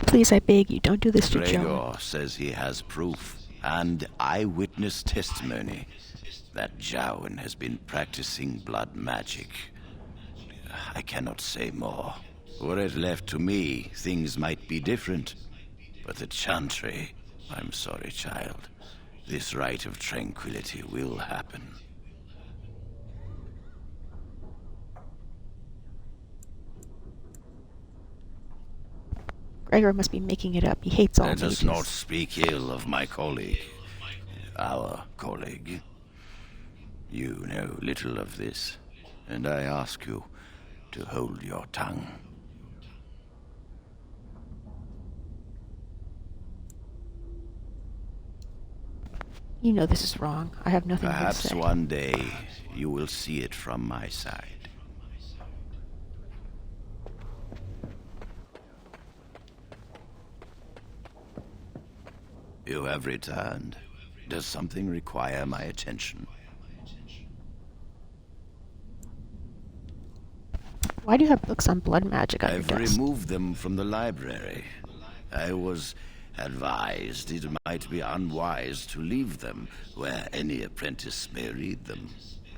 Speaker 1: Please, I beg you, don't do this to Joan.
Speaker 3: Gregor says he has proof and eyewitness testimony that Joan has been practicing blood magic. I cannot say more. Were it left to me, things might be different. But the Chantry, I'm sorry, child. This rite of tranquility will happen.
Speaker 1: Gregor must be making it up. He hates all
Speaker 3: Let
Speaker 1: mages.
Speaker 3: us not speak ill of my colleague. Our colleague. You know little of this, and I ask you to hold your tongue.
Speaker 1: You know this is wrong. I have nothing to
Speaker 3: Perhaps
Speaker 1: say.
Speaker 3: one day you will see it from my side. You have returned. Does something require my attention?
Speaker 1: Why do you have books on blood magic on your
Speaker 3: I've
Speaker 1: desk?
Speaker 3: removed them from the library. I was advised it might be unwise to leave them where any apprentice may read them.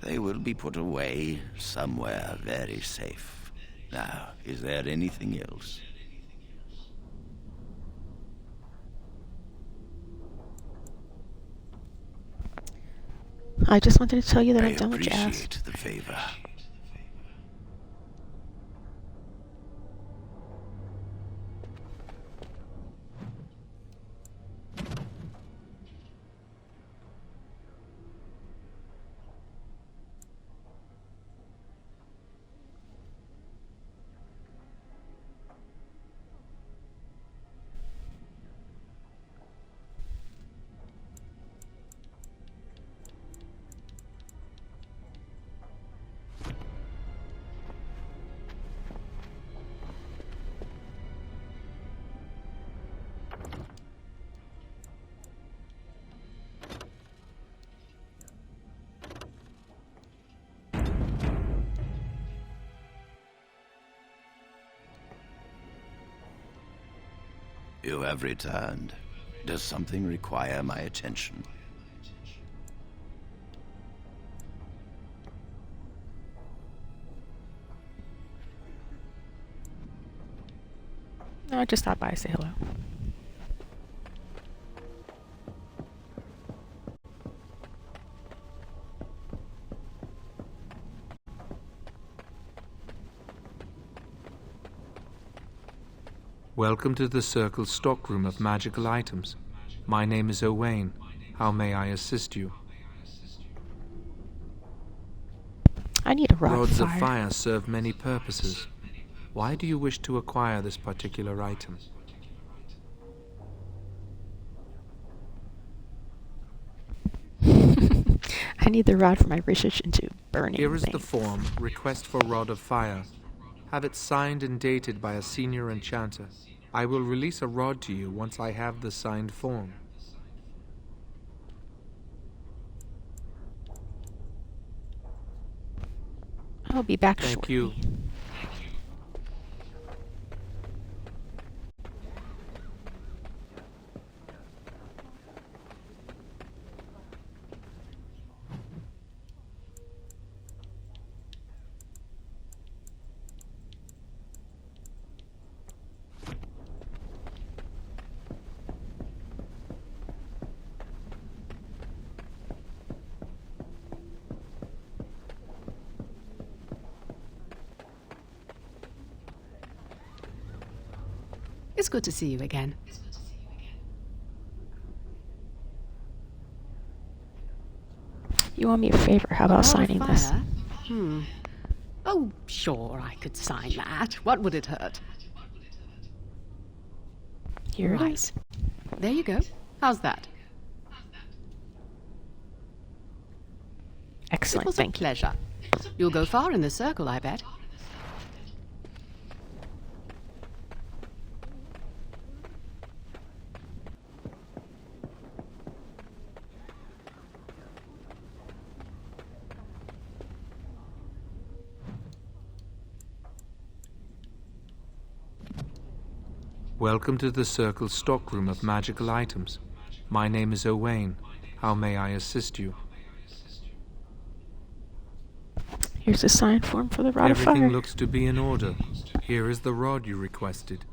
Speaker 3: They will be put away somewhere very safe. Now, is there anything else?
Speaker 1: I just wanted to tell you that
Speaker 3: I
Speaker 1: I'm done with jazz.
Speaker 3: appreciate the favor. You have returned. Does something require my attention?
Speaker 1: No, I just stopped by to say hello.
Speaker 20: Welcome to the Circle's stockroom of magical items. My name is Owain. How may I assist you?
Speaker 1: I need a rod
Speaker 20: Rods
Speaker 1: of
Speaker 20: of
Speaker 1: fire.
Speaker 20: fire serve many purposes. Why do you wish to acquire this particular item?
Speaker 1: I need the rod for my research into burning
Speaker 20: Here is
Speaker 1: things.
Speaker 20: the form, Request for Rod of Fire. Have it signed and dated by a senior enchanter. I will release a rod to you once I have the signed form.
Speaker 1: I'll be back
Speaker 20: Thank
Speaker 1: shortly.
Speaker 20: you.
Speaker 18: It's good to see you again.
Speaker 1: You owe me a favor. How about signing this?
Speaker 18: Oh, sure, I could sign that. What would it hurt?
Speaker 1: Here it
Speaker 18: Right.
Speaker 1: is.
Speaker 18: There you go. How's that?
Speaker 1: Excellent,
Speaker 18: It was
Speaker 1: thank
Speaker 18: a pleasure. You'll go far in the circle, I bet.
Speaker 20: Welcome to the Circle's stockroom of magical items. My name is Owain. How may I assist you?
Speaker 1: Here's a sign form for the rod of
Speaker 20: Everything
Speaker 1: fire.
Speaker 20: looks to be in order. Here is the rod you requested.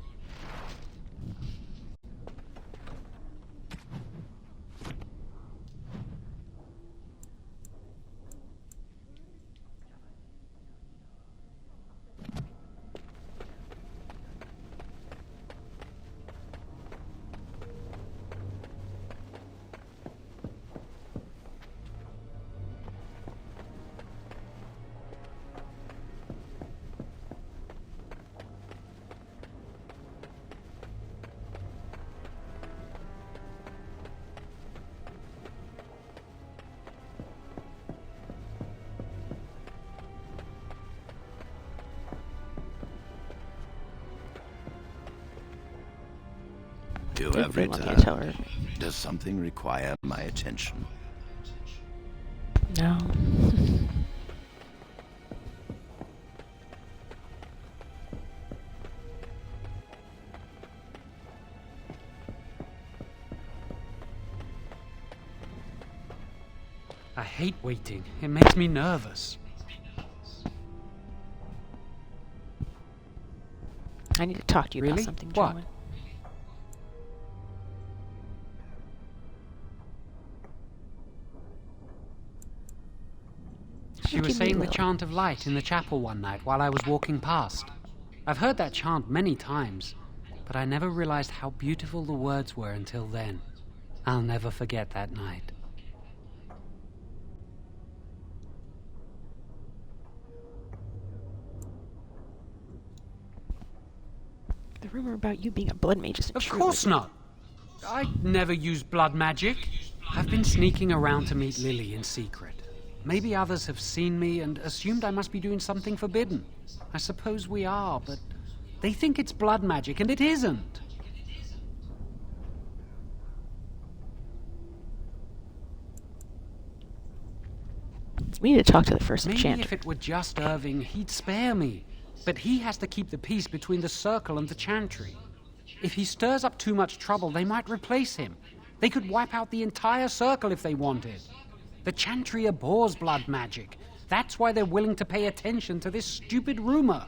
Speaker 3: You have
Speaker 1: Really want me to tell her?
Speaker 3: returned. Does something require my attention?
Speaker 1: No.
Speaker 11: I hate waiting. It makes me nervous.
Speaker 1: I need to talk to you
Speaker 11: Really?
Speaker 1: about something,
Speaker 11: What?
Speaker 1: Joan.
Speaker 11: She was saying the chant of light in the chapel one night while I was walking past. I've heard that chant many times, but I never realized how beautiful the words were until then. I'll never forget that night.
Speaker 1: The rumor about you being a blood mage isn't
Speaker 11: Of
Speaker 1: true.
Speaker 11: course
Speaker 1: is it?
Speaker 11: not. I never used blood magic. I've been sneaking around to meet Lily in secret. Maybe others have seen me and assumed I must be doing something forbidden. I suppose we are, but they think it's blood magic, and it isn't.
Speaker 1: We need to talk to the first
Speaker 11: Maybe
Speaker 1: enchanter.
Speaker 11: if it were just Irving, he'd spare me. But he has to keep the peace between the Circle and the Chantry. If he stirs up too much trouble, they might replace him. They could wipe out the entire Circle if they wanted. The Chantry abhors blood magic. That's why they're willing to pay attention to this stupid rumor.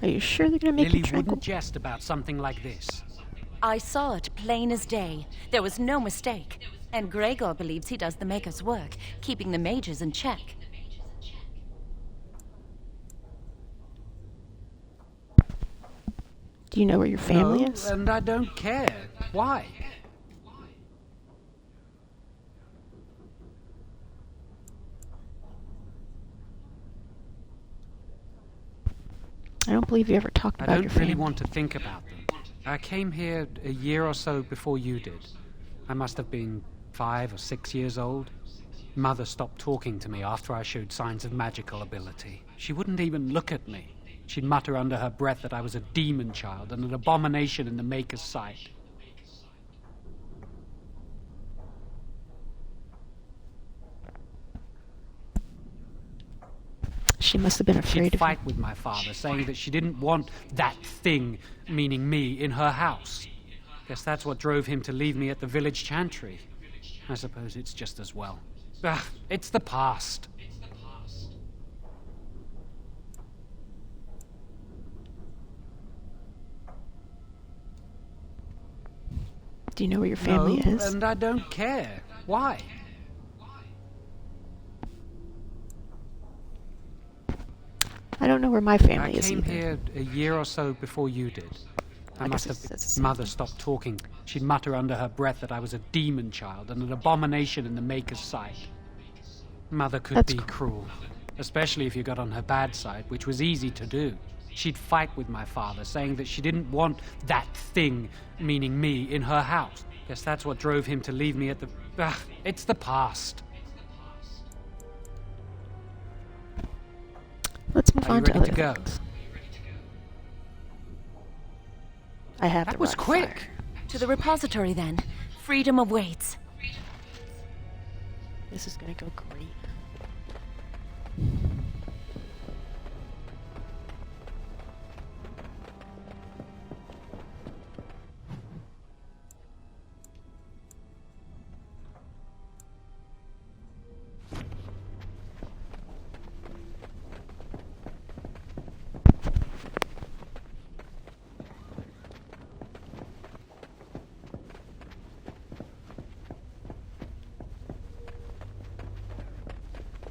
Speaker 1: Are you sure they're going to make
Speaker 11: Lily
Speaker 1: you tranquil?
Speaker 11: wouldn't jest about something like this.
Speaker 23: I saw it plain as day. There was no mistake. And Gregor believes he does the Maker's work, keeping the mages in check.
Speaker 1: Do you know where your family
Speaker 11: No,
Speaker 1: is?
Speaker 11: and I don't care. Why?
Speaker 1: I don't believe you ever talked
Speaker 11: I
Speaker 1: about your
Speaker 11: don't
Speaker 1: family.
Speaker 11: really want to think about them. I came here a year or so before you did. I must have been 5 or 6 years old. Mother stopped talking to me after I showed signs of magical ability. She wouldn't even look at me. She'd mutter under her breath that I was a demon child and an abomination in the Maker's sight.
Speaker 1: She must have been afraid
Speaker 11: She'd
Speaker 1: of
Speaker 11: fight
Speaker 1: you.
Speaker 11: with my father, saying that she didn't want that thing, meaning me, in her house. Guess that's what drove him to leave me at the village chantry. I suppose it's just as well. It's the past.
Speaker 1: Do you know where your family
Speaker 11: No,
Speaker 1: is?
Speaker 11: and I don't care. Why?
Speaker 1: I don't know where my family
Speaker 11: I
Speaker 1: is
Speaker 11: came
Speaker 1: either.
Speaker 11: here a year or so before you did. I must have... Mother stopped talking. She'd mutter under her breath that I was a demon child and an abomination in the Maker's sight. Mother could be cruel, especially if you got on her bad side, which was easy to do. She'd fight with my father, saying that she didn't want that thing, meaning me, in her house. Guess that's what drove him to leave me at the... It's the past.
Speaker 1: Let's move
Speaker 11: Are you
Speaker 1: on to
Speaker 11: ready
Speaker 1: other
Speaker 11: to go?
Speaker 1: things. I have
Speaker 11: That
Speaker 1: the
Speaker 11: was
Speaker 1: rock
Speaker 11: quick.
Speaker 1: fire.
Speaker 23: To the repository, then. Freedom awaits.
Speaker 1: This is gonna go great.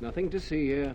Speaker 13: Nothing to see here.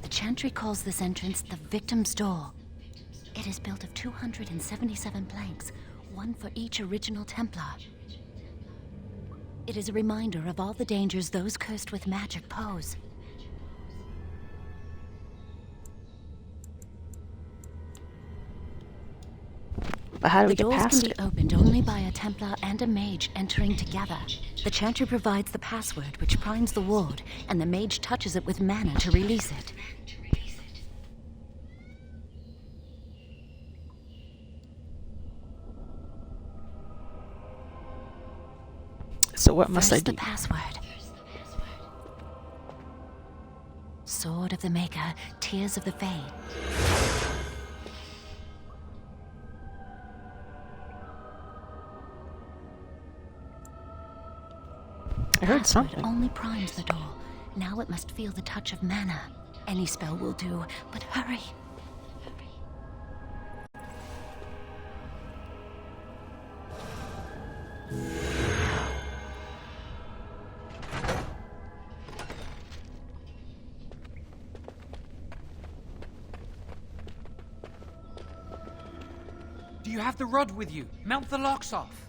Speaker 23: The chantry calls this entrance the Victim's Door. It is built of 277 planks, one for each original Templar. It is a reminder of all the dangers those cursed with magic pose.
Speaker 1: But how do we
Speaker 23: The
Speaker 1: get
Speaker 23: doors
Speaker 1: past
Speaker 23: can
Speaker 1: it?
Speaker 23: be opened only by a Templar and a Mage entering together. The chantry provides the password, which primes the ward, and the Mage touches it with mana to release it.
Speaker 1: So what must I
Speaker 23: First,
Speaker 1: do?
Speaker 23: the password. Sword of the Maker, Tears of the Fade.
Speaker 1: I heard
Speaker 23: Password
Speaker 1: something.
Speaker 23: only primes the door. Now it must feel the touch of mana. Any spell will do, but hurry.
Speaker 24: Do
Speaker 11: Do you have the rod with you? Melt the locks off.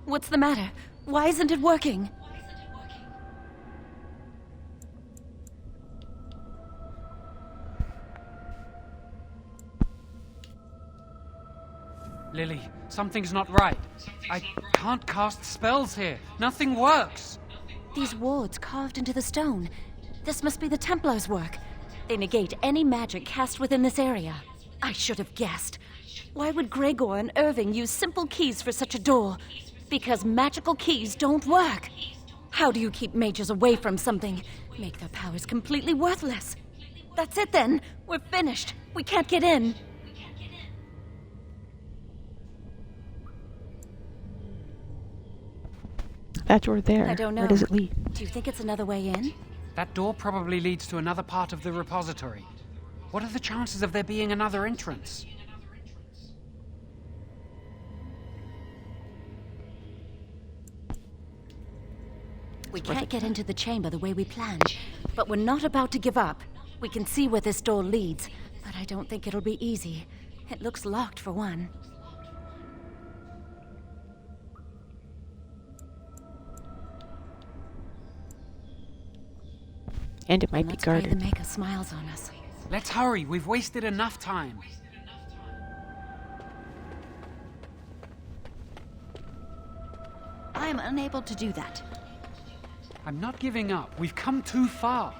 Speaker 23: What's the matter? Why isn't it working?
Speaker 11: Lily, something's not right. I can't cast spells here. Nothing works.
Speaker 23: These wards carved into the stone. This must be the Templars' work. They negate any magic cast within this area. I should have guessed. Why would Gregor and Irving use simple keys for such a door? Because magical keys don't work. How do you keep mages away from something? Make their powers completely worthless. That's it then. We're finished. We can't get in.
Speaker 1: That door there.
Speaker 23: I don't know.
Speaker 1: Where does it lead?
Speaker 23: Do you think it's another way in?
Speaker 11: That door probably leads to another part of the repository. What are the chances of there being another entrance?
Speaker 23: We can't get into the chamber the way we planned, but we're not about to give up. We can see where this door leads, but I don't think it'll be easy. It looks locked for one.
Speaker 1: And it might be guarded.
Speaker 23: Let's pray the Maker smiles on us.
Speaker 11: Let's hurry. We've wasted enough time.
Speaker 10: I am unable to do that.
Speaker 11: I'm not giving up. We've come too far.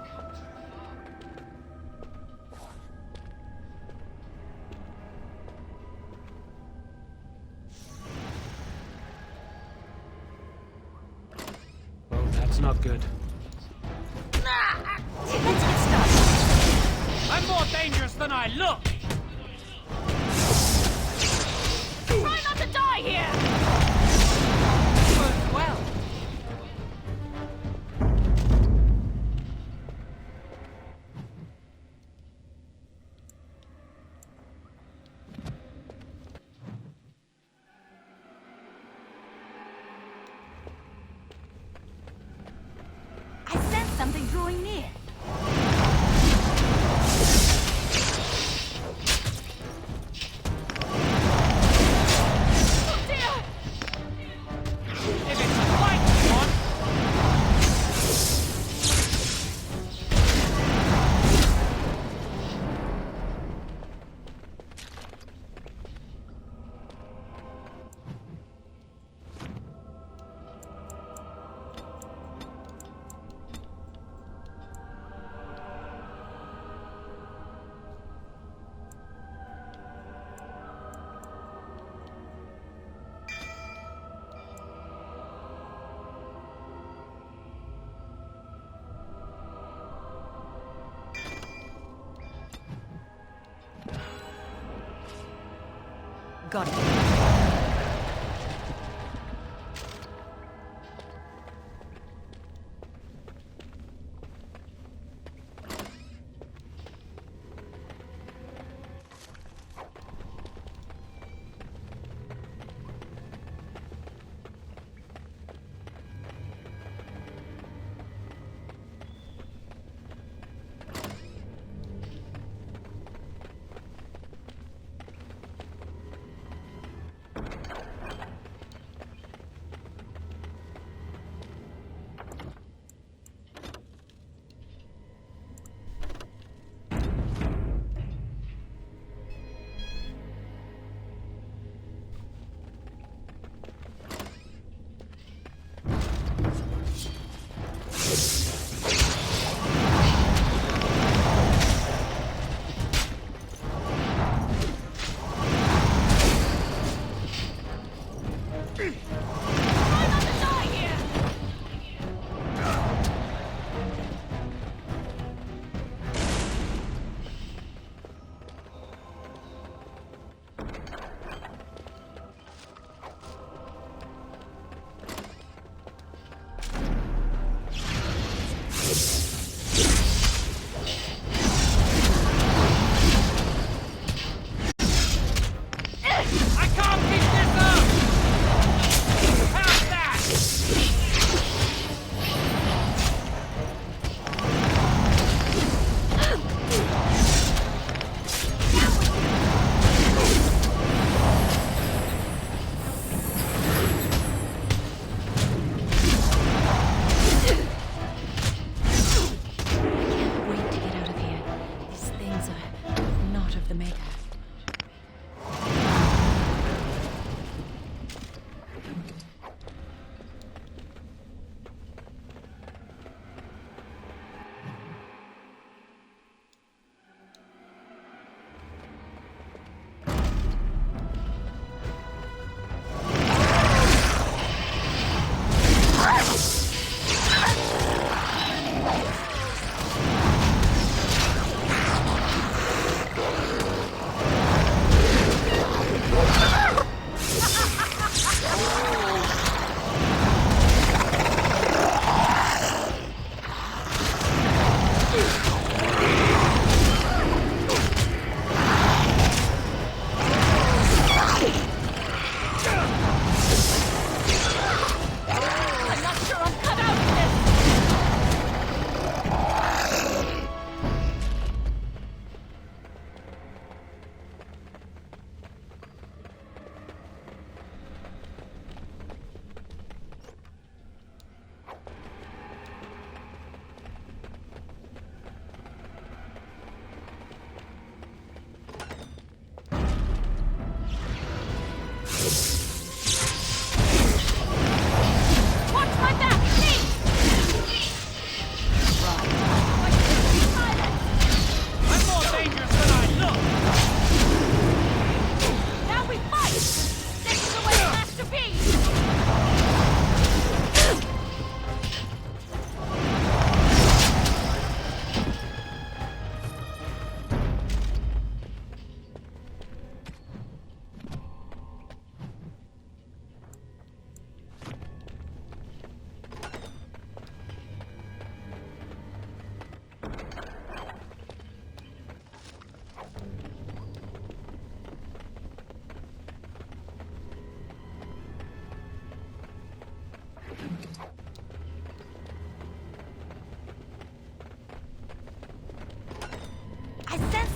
Speaker 11: Oh, that's not good. I'm more dangerous than I look!
Speaker 10: Try not to die here!
Speaker 11: Works well.
Speaker 10: I sense something drawing near.
Speaker 23: Got it.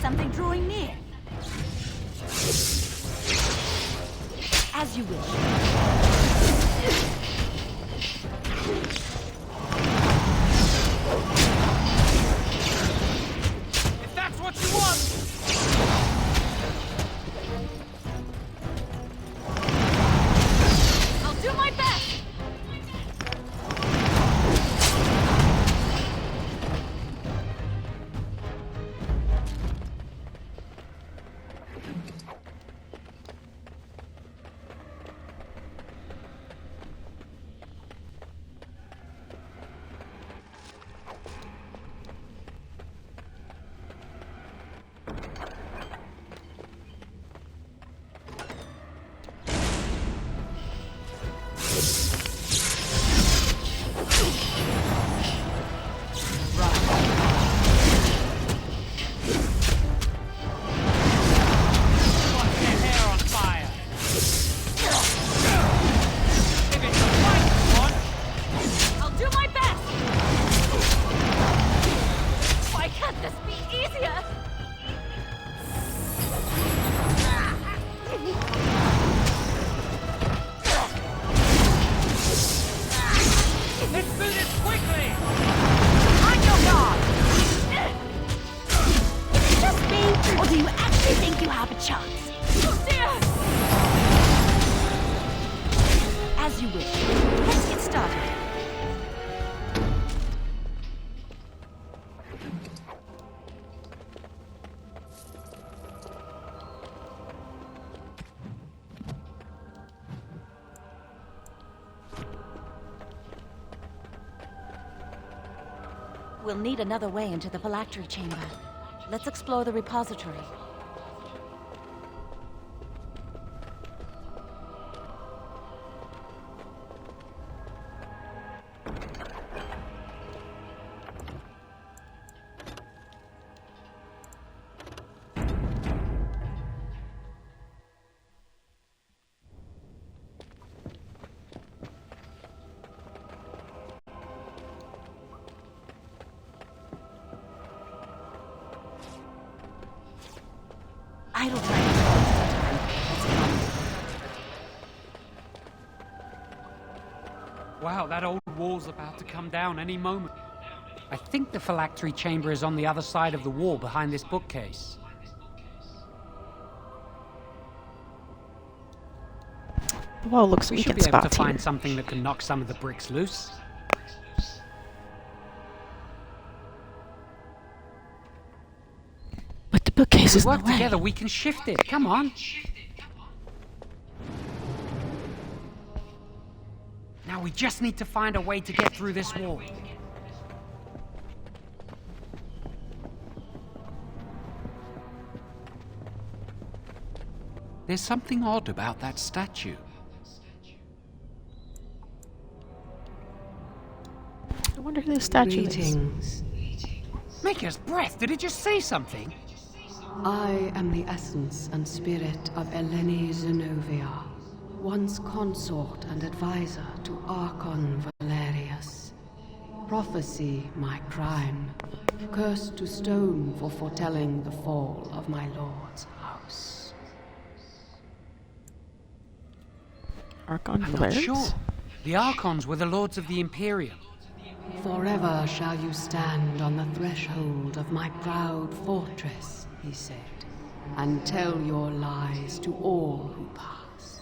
Speaker 10: something drawing near. As you wish.
Speaker 15: If that's what you want!
Speaker 10: I'll do my best!
Speaker 23: We'll need another way into the phylactery chamber. Let's explore the repository. Idle time.
Speaker 11: Wow, that old wall's about to come down any moment. I think the phylactery chamber is on the other side of the wall behind this bookcase.
Speaker 1: The wall looks
Speaker 11: We
Speaker 1: weak
Speaker 11: should
Speaker 1: in
Speaker 11: be able to
Speaker 1: spots
Speaker 11: find
Speaker 1: here.
Speaker 11: something that can knock some of the bricks loose.
Speaker 1: But the bookcase is
Speaker 11: If we
Speaker 1: in the
Speaker 11: work
Speaker 1: way.
Speaker 11: together, we can shift it. Come on. Now we just need to find a way to get through this wall. There's something odd about that statue.
Speaker 1: I wonder who this statue
Speaker 18: Greetings.
Speaker 11: Maker's breath, did it just say something?
Speaker 18: I am the essence and spirit of Eleni Zenobia, once consort and advisor to Archon Valerius. Prophecy my crime, cursed to stone for foretelling the fall of my lord's house.
Speaker 1: Archon
Speaker 11: I'm not
Speaker 1: Valerius?
Speaker 11: sure. The Archons were the lords of the Imperium.
Speaker 18: Forever shall you stand on the threshold of my proud fortress, he said, and tell your lies to all who pass.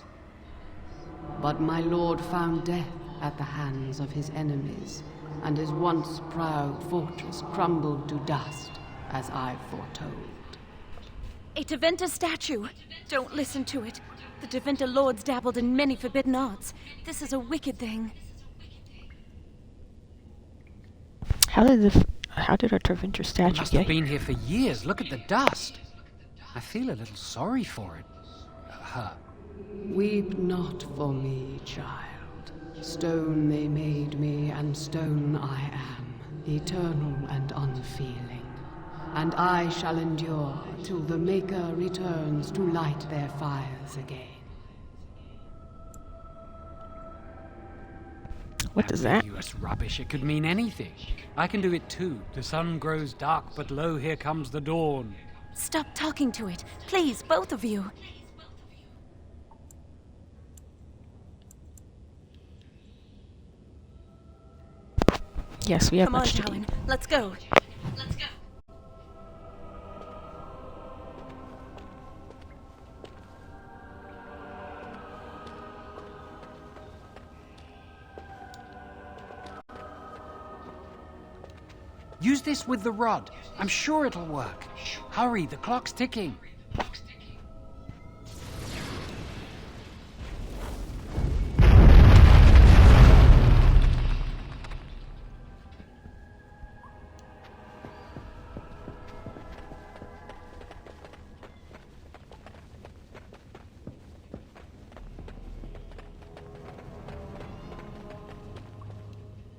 Speaker 18: But my lord found death at the hands of his enemies, and his once proud fortress crumbled to dust, as I foretold.
Speaker 23: A Teventa statue! Don't listen to it. The Teventa lords dabbled in many forbidden arts. This is a wicked thing.
Speaker 1: How did our Teventa
Speaker 11: It
Speaker 1: statue
Speaker 11: must
Speaker 1: get
Speaker 11: have been
Speaker 1: here?
Speaker 11: here for years. Look at the dust. I feel a little sorry for it. Her.
Speaker 18: Weep not for me, child. Stone they made me, and stone I am, eternal and unfeeling. And I shall endure till the Maker returns to light their fires again.
Speaker 1: What does that?
Speaker 11: Ambiguous rubbish. It could mean anything. I can do it too. The sun grows dark, but lo, here comes the dawn.
Speaker 23: Stop talking to it. Please, both of you.
Speaker 1: Yes, we have
Speaker 23: Come on,
Speaker 1: much to do.
Speaker 23: Jowan. Let's go.
Speaker 11: Use this with the rod. I'm sure it'll work. Hurry, the clock's ticking.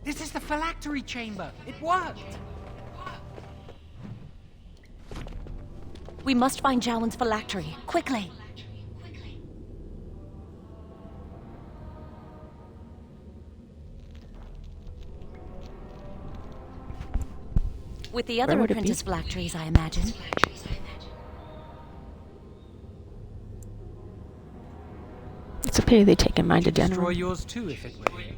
Speaker 11: This is the phylactery chamber. It worked.
Speaker 23: We must find Jowan's phylactery. Quickly. With the other apprentice phylacteries, I imagine.
Speaker 1: It's a pity they take in mind to
Speaker 11: Destroy
Speaker 1: general.
Speaker 11: yours too, if it were here.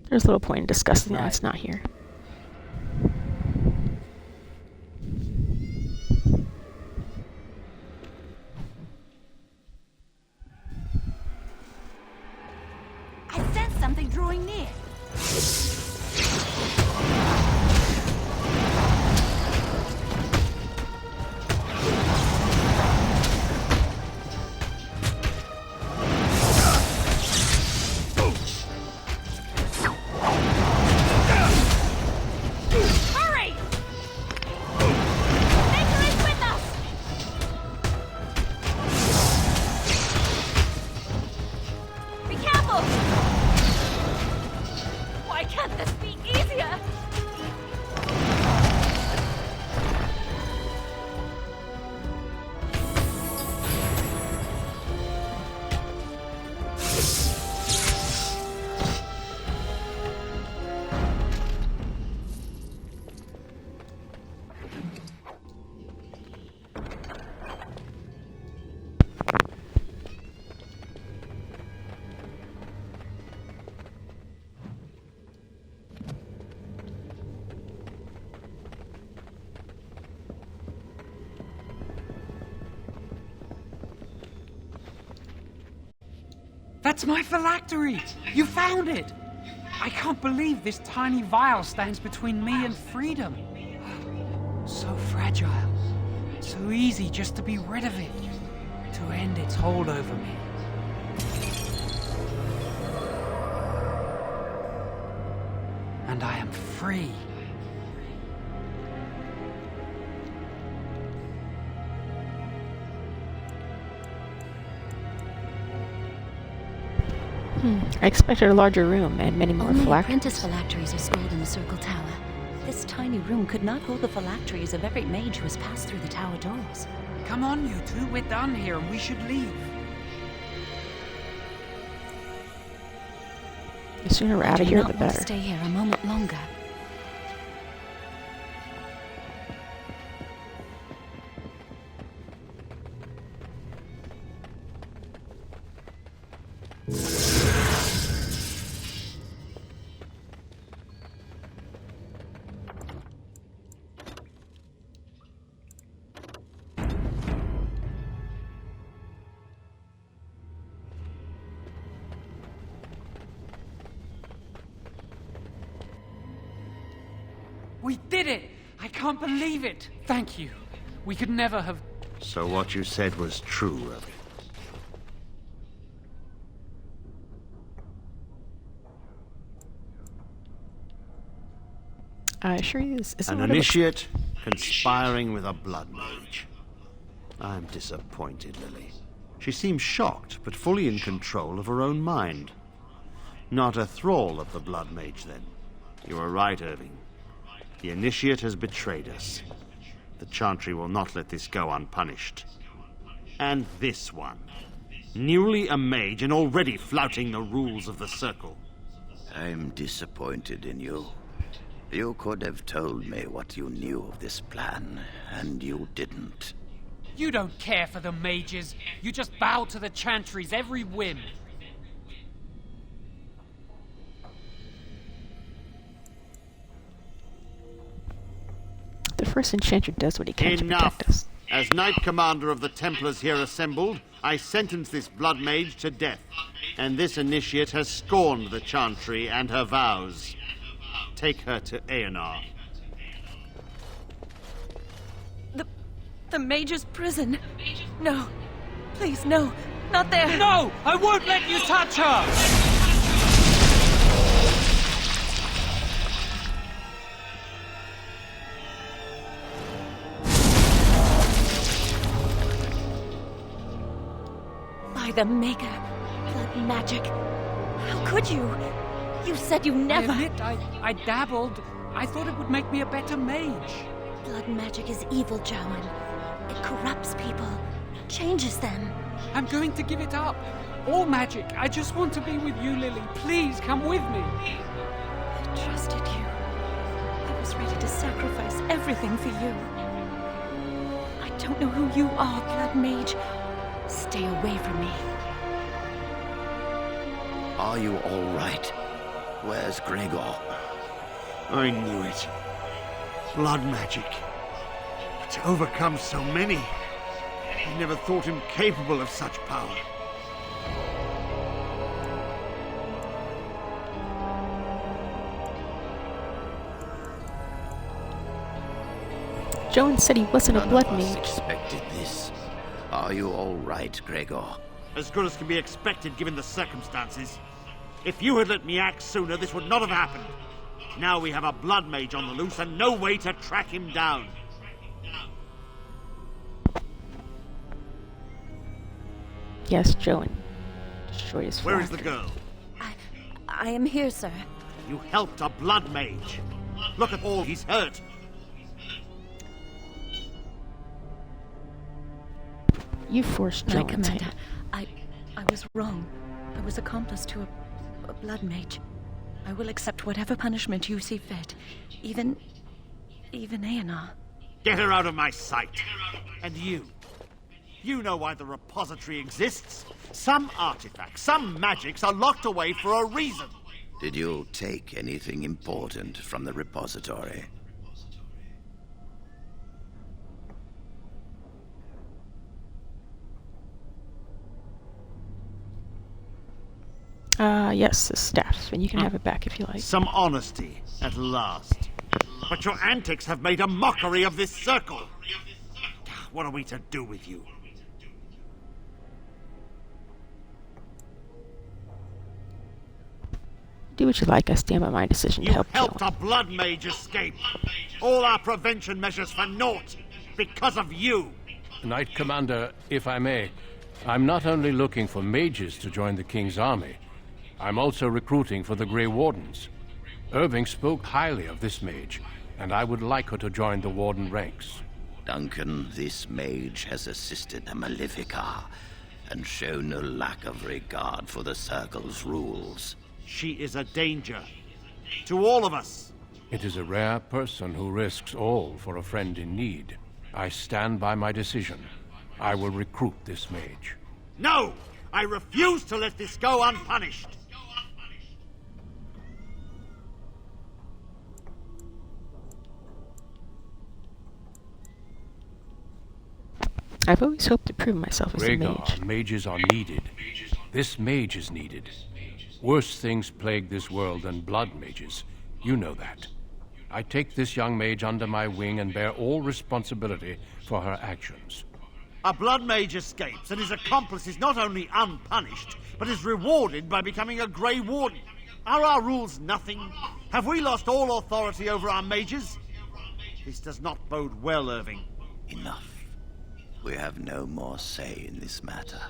Speaker 1: There's little point in discussing that. It's not here.
Speaker 23: I sense something drawing near.
Speaker 11: That's my phylactery! You found it! I can't believe this tiny vial stands between me and freedom. So fragile. So easy just to be rid of it. To end its hold over me. And I am free.
Speaker 1: I expected a larger room and many more
Speaker 23: Only
Speaker 1: phylacteries.
Speaker 23: apprentice phylacteries are stored in the Circle Tower. This tiny room could not hold the phylacteries of every mage who has passed through the tower doors.
Speaker 11: Come on, you two. We're done here and we should leave.
Speaker 1: The sooner we're out of here, the
Speaker 23: I do not want to
Speaker 1: better.
Speaker 23: stay here a moment longer.
Speaker 11: We did it! I can't believe it! Thank you. We could never have...
Speaker 5: So what you said was true, Irving.
Speaker 1: I assure you this isn't
Speaker 5: An
Speaker 1: what it looks
Speaker 5: initiate conspiring with a blood mage. I'm disappointed, Lily. She seems shocked, but fully in control of her own mind. Not a thrall of the blood mage, then. You were right, Irving. The initiate has betrayed us. The Chantry will not let this go unpunished. And this one. Newly a mage and already flouting the rules of the Circle.
Speaker 3: I'm disappointed in you. You could have told me what you knew of this plan, and you didn't.
Speaker 11: You don't care for the mages. You just bow to the Chantry's every whim.
Speaker 1: The first enchanter does what he can to
Speaker 5: Enough!
Speaker 1: protect us.
Speaker 5: As Knight Commander of the Templars here assembled, I sentence this Blood Mage to death. And this initiate has scorned the Chantry and her vows. Take her to Aenar.
Speaker 23: The Mage's prison. No. Please, no. Not there.
Speaker 11: No! I won't let you touch her!
Speaker 23: By the Maker. Blood magic. How could you? You said you never...
Speaker 11: I admit, I dabbled. I thought it would make me a better mage.
Speaker 23: Blood magic is evil, Joan. It corrupts people. Changes them.
Speaker 11: I'm going to give it up. All magic. I just want to be with you, Lily. Please, come with me.
Speaker 23: I trusted you. I was ready to sacrifice everything for you. I don't know who you are, Blood Mage. Stay away from me.
Speaker 3: Are you all right? Where's Gregor?
Speaker 5: I knew it. Blood magic. To overcome so many. I never thought him capable of such power.
Speaker 1: Joan said he wasn't a blood
Speaker 3: None of us
Speaker 1: mage.
Speaker 3: expected this. Are you all right, Gregor?
Speaker 5: As good as can be expected given the circumstances. If you had let me act sooner, this would not have happened. Now we have a blood mage on the loose and no way to track him down.
Speaker 1: Yes, Joan. Destroyed his
Speaker 5: Where is
Speaker 1: flag.
Speaker 5: the girl?
Speaker 23: I am here, sir.
Speaker 5: You helped a blood mage. Look at all he's hurt.
Speaker 1: You forced
Speaker 23: Knight
Speaker 1: Joan's
Speaker 23: Commander,
Speaker 1: hand.
Speaker 23: I was wrong. I was accomplice to a blood mage. I will accept whatever punishment you see fit. Even Aenar.
Speaker 5: Get her out of my sight. And you. You know why the repository exists. Some artifacts, some magics are locked away for a reason.
Speaker 3: Did you take anything important from the repository?
Speaker 1: Yes, the staff, and you can have it back if you like.
Speaker 5: Some honesty, at last. But your antics have made a mockery of this circle. What are we to do with you?
Speaker 1: Do what you like. I stand by my decision to
Speaker 5: You
Speaker 1: help Joan.
Speaker 5: helped a blood mage escape. All our prevention measures for naught. Because of you.
Speaker 17: Knight Commander, if I may, I'm not only looking for mages to join the King's army, I'm also recruiting for the Grey Wardens. Irving spoke highly of this mage, and I would like her to join the Warden ranks.
Speaker 3: Duncan, this mage has assisted the Malefica and shown no lack of regard for the Circle's rules.
Speaker 5: She is a danger. To all of us.
Speaker 17: It is a rare person who risks all for a friend in need. I stand by my decision. I will recruit this mage.
Speaker 5: No! I refuse to let this go unpunished.
Speaker 1: I've always hoped to prove myself as a
Speaker 17: Rhaegar,
Speaker 1: mage.
Speaker 17: mages are needed. This mage is needed. Worse things plague this world than blood mages. You know that. I take this young mage under my wing and bear all responsibility for her actions.
Speaker 5: A blood mage escapes, and his accomplice is not only unpunished, but is rewarded by becoming a Grey Warden. Are our rules nothing? Have we lost all authority over our mages? This does not bode well, Irving.
Speaker 3: Enough. We have no more say in this matter.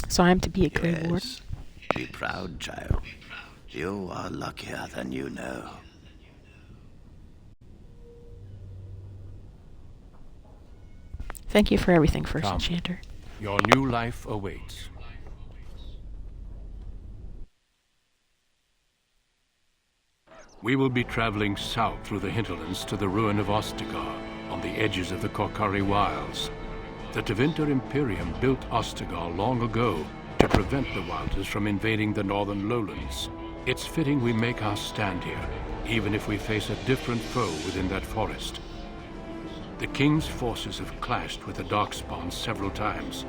Speaker 1: So I'm to be a Grey
Speaker 3: Yes.
Speaker 1: Warden?
Speaker 3: Be proud, child. You are luckier than you know.
Speaker 1: Thank you for everything, First
Speaker 17: Come.
Speaker 1: Enchanter.
Speaker 17: Your new life awaits. We will be traveling south through the hinterlands to the ruin of Ostagar, on the edges of the Korkari Wilds. The Tevinter Imperium built Ostagar long ago to prevent the Wilders from invading the northern lowlands. It's fitting we make our stand here, even if we face a different foe within that forest. The King's forces have clashed with the Darkspawn several times,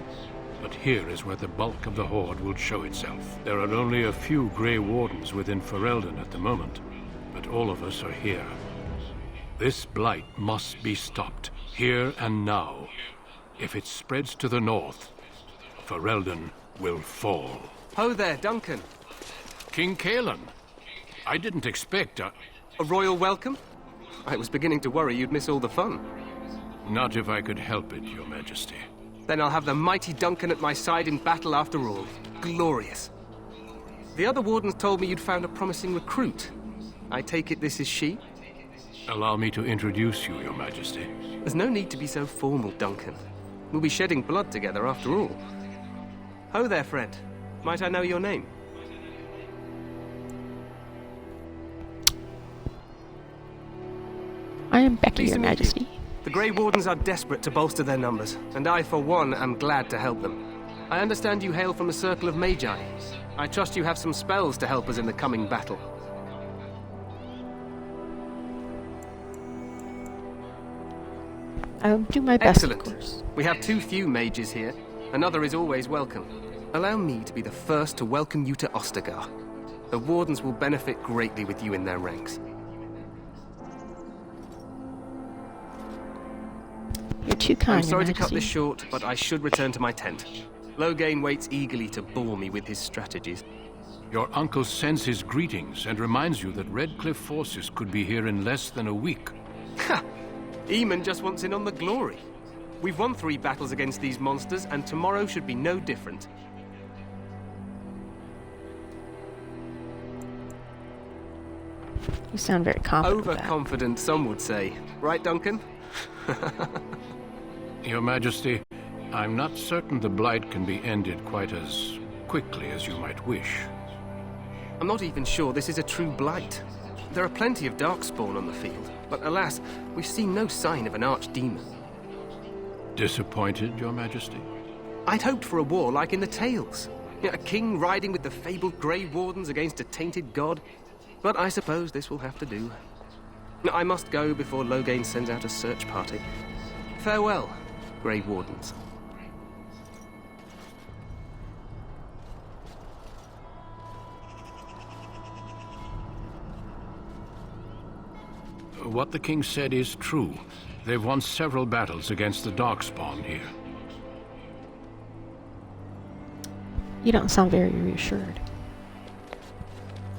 Speaker 17: but here is where the bulk of the Horde will show itself. There are only a few Grey Wardens within Ferelden at the moment, but all of us are here. This blight must be stopped, here and now. If it spreads to the north, Ferelden will fall.
Speaker 4: Ho there, Duncan.
Speaker 17: King Kaelan. I didn't expect a
Speaker 4: royal welcome? I was beginning to worry you'd miss all the fun.
Speaker 17: Not if I could help it, Your Majesty.
Speaker 4: Then I'll have the mighty Duncan at my side in battle after all. Glorious. The other wardens told me you'd found a promising recruit. I take it this is she?
Speaker 17: Allow me to introduce you, Your Majesty.
Speaker 4: There's no need to be so formal, Duncan. We'll be shedding blood together after all. Ho there, friend. Might I know your name?
Speaker 1: I am Becky,
Speaker 4: Pleased
Speaker 1: Your
Speaker 4: to meet
Speaker 1: Majesty.
Speaker 4: you. The Grey Wardens are desperate to bolster their numbers, and I, for one, am glad to help them. I understand you hail from the Circle of Magi. I trust you have some spells to help us in the coming battle.
Speaker 1: I'll do my best,
Speaker 4: Excellent.
Speaker 1: of course.
Speaker 4: We have too few mages here. Another is always welcome. Allow me to be the first to welcome you to Ostagar. The Wardens will benefit greatly with you in their ranks.
Speaker 1: You're too kind,
Speaker 4: I'm sorry
Speaker 1: Your
Speaker 4: to cut
Speaker 1: Majesty.
Speaker 4: this short, but I should return to my tent. Logain waits eagerly to bore me with his strategies.
Speaker 17: Your uncle sends his greetings and reminds you that Redcliffe forces could be here in less than a week.
Speaker 4: Ha! Eamon just wants in on the glory. We've won 3 battles against these monsters, and tomorrow should be no different.
Speaker 1: You sound very confident with that.
Speaker 4: Overconfident, some would say. Right, Duncan?
Speaker 17: Your Majesty, I'm not certain the Blight can be ended quite as quickly as you might wish.
Speaker 4: I'm not even sure this is a true blight. There are plenty of Darkspawn on the field, but alas, we've seen no sign of an archdemon.
Speaker 17: Disappointed, Your Majesty?
Speaker 4: I'd hoped for a war like in the tales. A king riding with the fabled Grey Wardens against a tainted god. But I suppose this will have to do. I must go before Logain sends out a search party. Farewell, Grey Wardens.
Speaker 17: What the king said is true. They've won several battles against the Darkspawn here.
Speaker 1: You don't sound very reassured.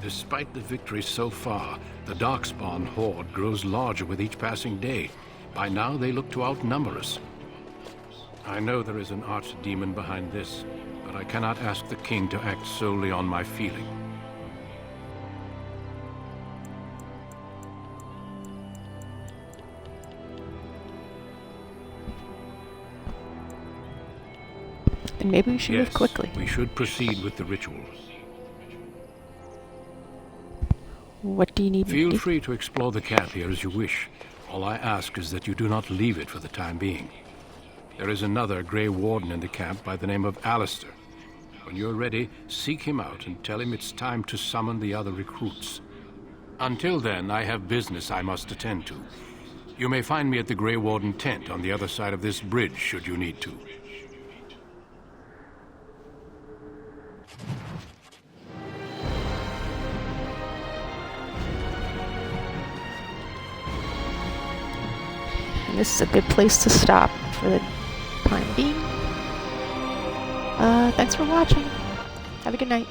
Speaker 17: Despite the victories so far, the Darkspawn horde grows larger with each passing day. By now, they look to outnumber us. I know there is an archdemon behind this, but I cannot ask the king to act solely on my feeling.
Speaker 1: And maybe we should move quickly.
Speaker 17: We should proceed with the ritual.
Speaker 1: What do you need me to
Speaker 17: Feel
Speaker 1: do?
Speaker 17: free to explore the camp here as you wish. All I ask is that you do not leave it for the time being. There is another Grey Warden in the camp by the name of Alistair. When you're ready, seek him out and tell him it's time to summon the other recruits. Until then, I have business I must attend to. You may find me at the Grey Warden tent on the other side of this bridge, should you need to.
Speaker 1: And this is a good place to stop for the time being. Thanks for watching. Have a good night.